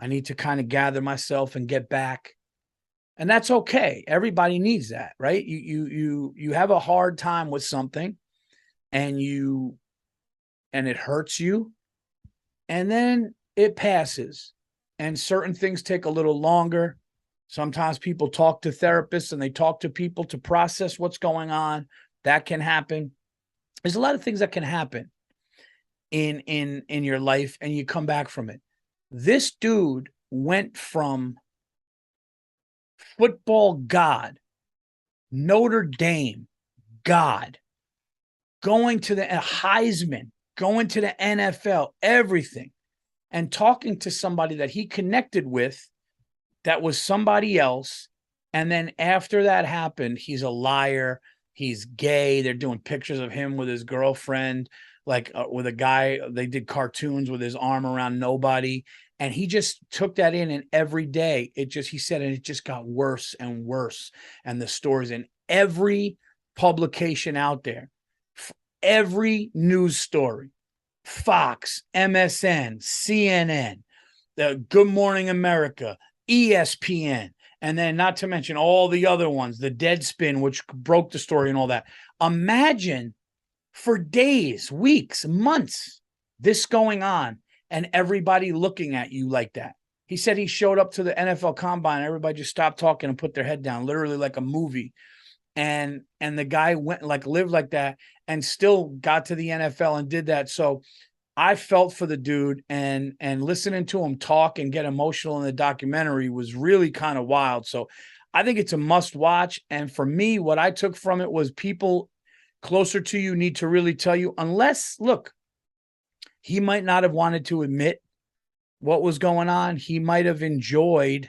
I need to kind of gather myself and get back. And that's okay. Everybody needs that, right? You have a hard time with something and it hurts you, and then it passes, and certain things take a little longer. Sometimes people talk to therapists and they talk to people to process what's going on. That can happen. There's a lot of things that can happen in your life, and you come back from it. This dude went from football god, Notre Dame god, going to the Heisman, going to the NFL, everything, and talking to somebody that he connected with that was somebody else. And then after that happened, he's a liar. He's gay. They're doing pictures of him with his girlfriend, with a guy. They did cartoons with his arm around nobody. And he just took that in, and every day he said, and it just got worse and worse. And the stories in every publication out there, every news story, Fox, MSN, CNN, the Good Morning America, ESPN, and then not to mention all the other ones, the Deadspin, which broke the story and all that. Imagine for days, weeks, months, this going on, and everybody looking at you like that. He said he showed up to the NFL Combine, everybody just stopped talking and put their head down, literally like a movie. And the guy lived like that and still got to the NFL and did that. So I felt for the dude, and listening to him talk and get emotional in the documentary was really kind of wild. So I think it's a must watch. And for me, what I took from it was people closer to you need to really tell you, look, he might not have wanted to admit what was going on. He might have enjoyed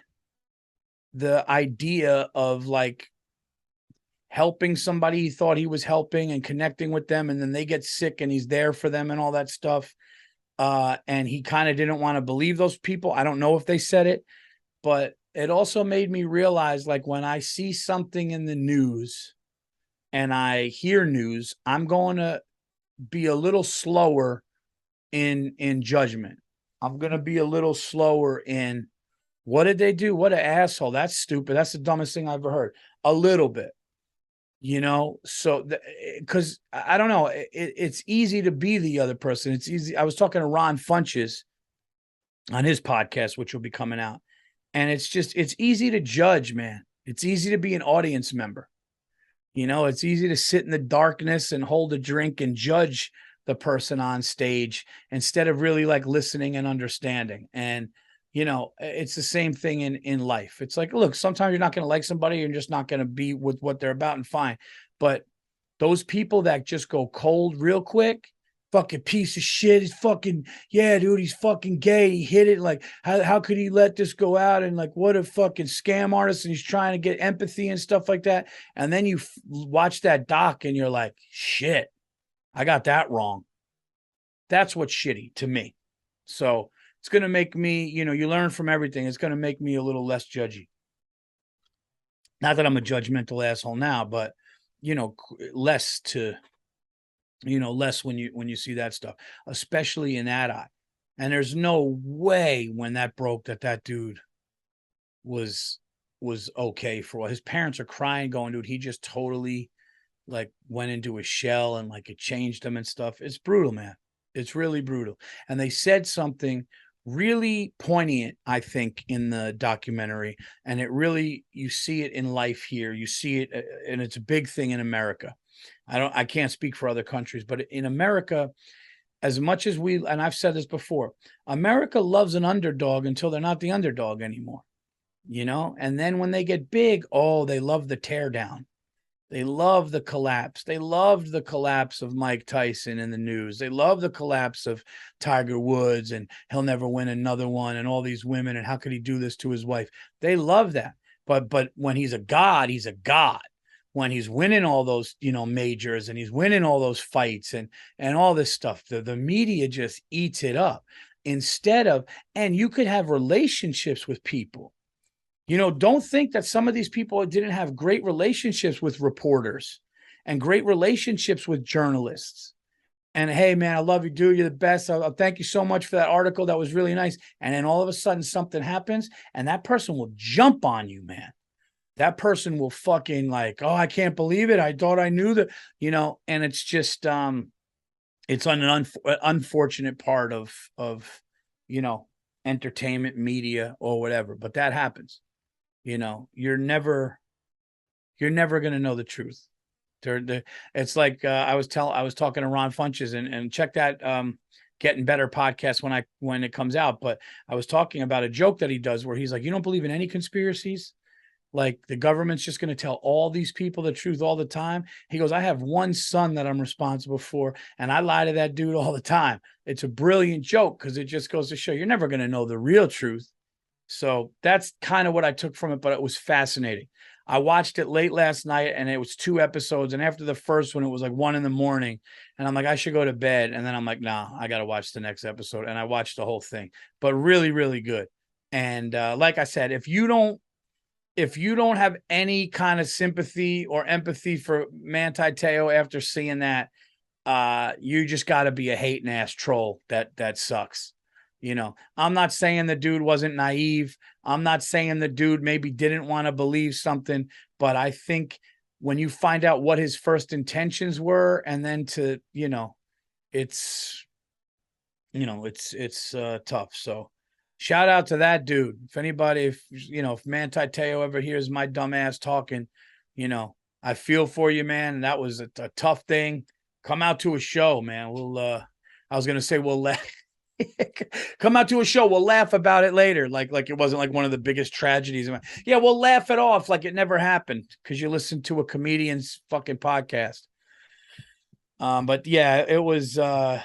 the idea of helping somebody he thought he was helping and connecting with them, and then they get sick and he's there for them and all that stuff. And he kind of didn't want to believe those people. I don't know if they said it, but it also made me realize, when I see something in the news and I hear news, I'm going to be a little slower in judgment. I'm going to be a little slower in what did they do? What an asshole. That's stupid. That's the dumbest thing I've ever heard. A little bit, so because I don't know, it's easy to be the other person. It's easy. I was talking to Ron Funches on his podcast, which will be coming out. And it's easy to judge, man. It's easy to be an audience member. It's easy to sit in the darkness and hold a drink and judge the person on stage instead of really like listening and understanding. And, it's the same thing in life. It's like, look, sometimes you're not going to like somebody. You're just not going to be with what they're about, and fine. But those people that just go cold real quick, fucking piece of shit. He's fucking, yeah, dude, he's fucking gay. He hit it. Like, how could he let this go out? And like, what a fucking scam artist. And he's trying to get empathy and stuff like that. And then you watch that doc and you're like, shit, I got that wrong. That's what's shitty to me. So it's going to make me, you learn from everything. It's going to make me a little less judgy. Not that I'm a judgmental asshole now, but, less when you see that stuff, especially in that eye. And there's no way when that broke that dude was okay for his parents are crying, going, dude, he just totally like went into a shell and like it changed him and stuff. It's brutal, man. It's really brutal. And they said something really poignant, I think, in the documentary. And it really, you see it in life here. You see it, and it's a big thing in America. I can't speak for other countries, but in America, as much as and I've said this before, America loves an underdog until they're not the underdog anymore, and then when they get big, they love the teardown. They love the collapse. They loved the collapse of Mike Tyson in the news. They love the collapse of Tiger Woods and he'll never win another one and all these women and how could he do this to his wife? They love that. But when he's a god, he's a god. When he's winning all those, majors and he's winning all those fights and all this stuff, the media just eats it up instead of, and you could have relationships with people. Don't think that some of these people didn't have great relationships with reporters and great relationships with journalists. And hey, man, I love you, dude. You're the best. I'll thank you so much for that article. That was really nice. And then all of a sudden something happens and that person will jump on you, man. That person will fucking like, oh, I can't believe it. I thought I knew that, and it's just, it's an unfortunate part of, entertainment media or whatever, but that happens. You're never going to know the truth. It's like, I was talking to Ron Funches and check that, Getting Better podcast when it comes out. But I was talking about a joke that he does where he's like, you don't believe in any conspiracies? Like the government's just going to tell all these people the truth all the time. He goes, I have one son that I'm responsible for, and I lie to that dude all the time. It's a brilliant joke because it just goes to show you're never going to know the real truth. So that's kind of what I took from it, but it was fascinating. I watched it late last night and it was 2 episodes. And after the first one, it was like 1 a.m. And I'm like, I should go to bed. And then I'm like, nah, I got to watch the next episode. And I watched the whole thing, but really, really good. And like I said, if you don't have any kind of sympathy or empathy for Manti Te'o after seeing that, you just got to be a hating ass troll. That sucks. I'm not saying the dude wasn't naive. I'm not saying the dude maybe didn't want to believe something, but I think when you find out what his first intentions were, and then it's tough. So shout out to that dude. If anybody, if Manti Te'o ever hears my dumb ass talking, I feel for you, man. That was a tough thing. Come out to a show, man. I was going to say, we'll come out to a show. We'll laugh about it later. Like it wasn't like one of the biggest tragedies. Yeah, we'll laugh it off like it never happened because you listened to a comedian's fucking podcast. But yeah, it was, that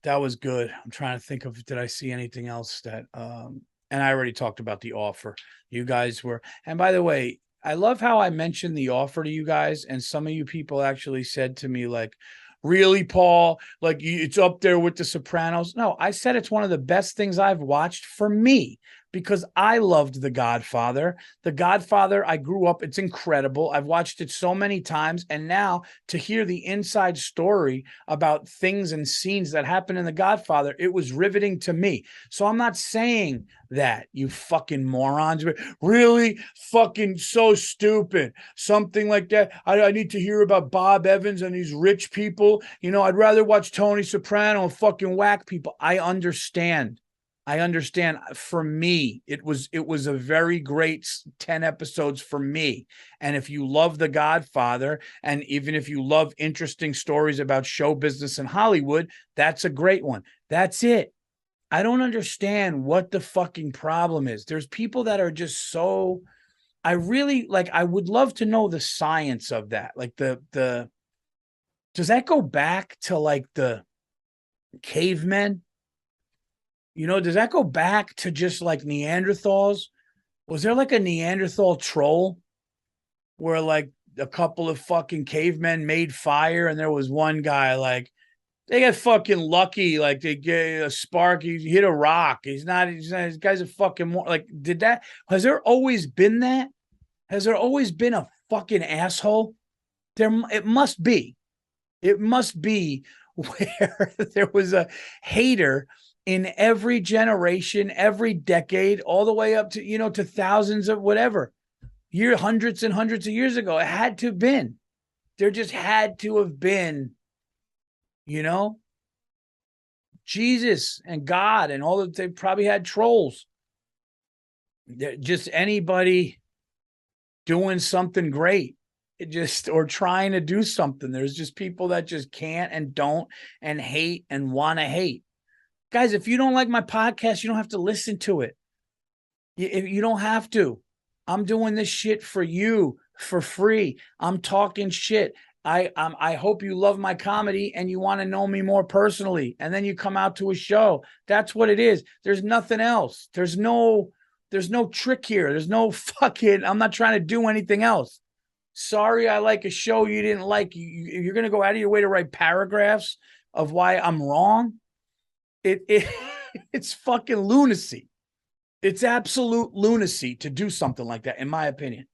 was good. I'm trying to think of, did I see anything else that, and I already talked about The Offer. You guys were, and by the way, I love how I mentioned The Offer to you guys. And some of you people actually said to me like, really, Paul, like it's up there with The Sopranos. No, I said it's one of the best things I've watched for me because I loved The Godfather. The Godfather, I grew up, it's incredible. I've watched it so many times. And now to hear the inside story about things and scenes that happen in The Godfather, it was riveting to me. So I'm not saying that, you fucking morons. Really fucking so stupid. Something like that. I need to hear about Bob Evans and these rich people. You know, I'd rather watch Tony Soprano and fucking whack people. I understand. For me, it was a very great 10 episodes for me. And if you love The Godfather, and even if you love interesting stories about show business in Hollywood, that's a great one. That's it. I don't understand what the fucking problem is. There's people that are just so, I really like, I would love to know the science of that. Like does that go back to like the cavemen? You know, does that go back to just like Neanderthals? Was there like a Neanderthal troll where like a couple of fucking cavemen made fire and there was one guy like, they got fucking lucky, like they get a spark, he hit a rock. He's not, this guy's a fucking more like, has there always been that? Has there always been a fucking asshole? It must be where there was a hater in every generation, every decade, all the way up to, you know, to thousands of whatever hundreds and hundreds of years ago. It had to have been. There just had to have been, you know, Jesus and God and all that. They probably had trolls. Just anybody doing something great. Or trying to do something. There's just people that just can't and don't and hate and want to hate. Guys, if you don't like my podcast, you don't have to listen to it. You don't have to. I'm doing this shit for you for free. I'm talking shit. I hope you love my comedy and you want to know me more personally. And then you come out to a show. That's what it is. There's nothing else. There's no trick here. There's no fucking, I'm not trying to do anything else. Sorry, I like a show you didn't like. You're going to go out of your way to write paragraphs of why I'm wrong. It's fucking lunacy. It's absolute lunacy to do something like that, in my opinion.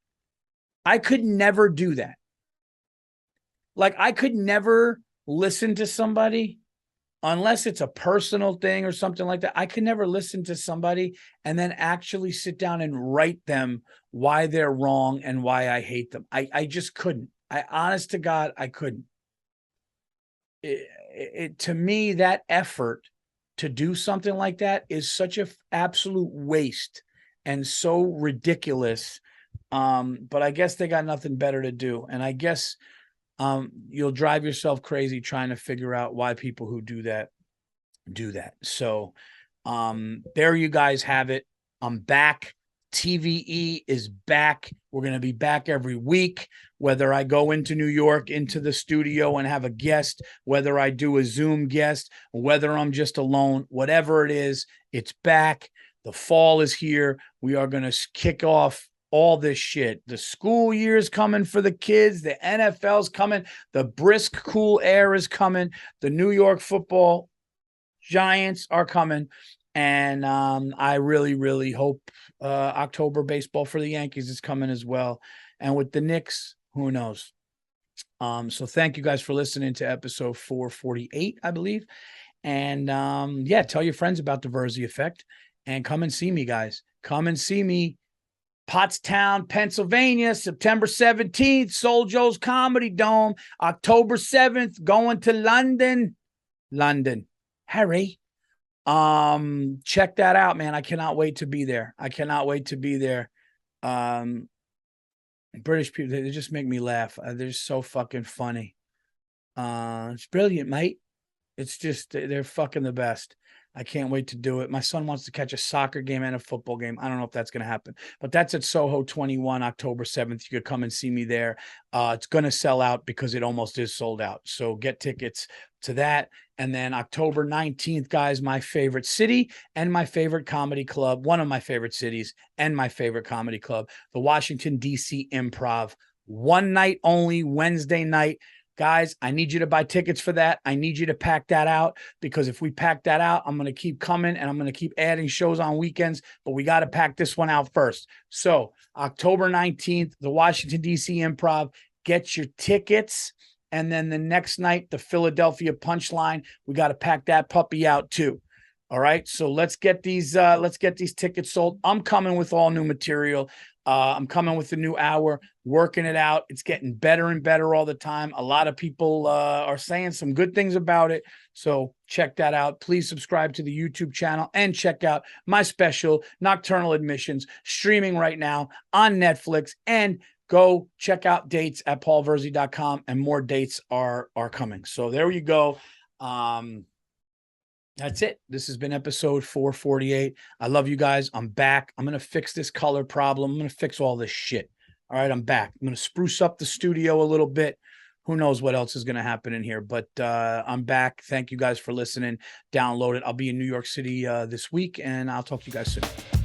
I could never do that. Like, I could never listen to somebody unless it's a personal thing or something like that. I could never listen to somebody and then actually sit down and write them why they're wrong and why I hate them. I just couldn't. Honest to God, I couldn't. To me, that effort to do something like that is such an absolute waste and so ridiculous. But I guess they got nothing better to do. And I guess you'll drive yourself crazy trying to figure out why people who do that. So there you guys have it. I'm back. TVE is back. We're going to be back every week, whether I go into New York, into the studio and have a guest, whether I do a Zoom guest, whether I'm just alone, whatever it is, it's back. The fall is here. We are going to kick off all this shit. The school year is coming for the kids. The NFL's coming. The brisk, cool air is coming. The New York football Giants are coming. And I really, really hope October baseball for the Yankees is coming as well. And with the Knicks, who knows? So thank you guys for listening to episode 448, I believe. And yeah, tell your friends about the Virzi effect and come and see me, guys. Come and see me. Pottstown, Pennsylvania, September 17th, Soul Joe's Comedy Dome, October 7th, going to London. Harry. Check that out, man. I cannot wait to be there. British people, they just make me laugh. They're so fucking funny. It's brilliant, mate. It's just, they're fucking the best. I can't wait to do it. My son wants to catch a soccer game and a football game. I don't know if that's going to happen, but that's at Soho 21, October 7th. You could come and see me there. It's going to sell out because it almost is sold out. So get tickets to that. And then October 19th, guys, my favorite city and my favorite comedy club, one of my favorite cities and my favorite comedy club, the Washington, D.C. Improv. One night only, Wednesday night. Guys, I need you to buy tickets for that. I need you to pack that out, because if we pack that out, I'm going to keep coming and I'm going to keep adding shows on weekends, but we got to pack this one out first. So October 19th, the Washington, D.C. Improv, get your tickets. And then the next night, the Philadelphia Punchline, we got to pack that puppy out too. All right. So let's get these tickets sold. I'm coming with all new material. I'm coming with a new hour, working it out. It's getting better and better all the time. A lot of people are saying some good things about it. So check that out. Please subscribe to the YouTube channel and check out my special, Nocturnal Admissions, streaming right now on Netflix. And go check out dates at paulvirzi.com, and more dates are coming. So there you go. That's it. This has been episode 448. I love you guys. I'm back. I'm going to fix this color problem. I'm going to fix all this shit. All right, I'm back. I'm going to spruce up the studio a little bit. Who knows what else is going to happen in here, but I'm back. Thank you guys for listening. Download it. I'll be in New York City this week, and I'll talk to you guys soon.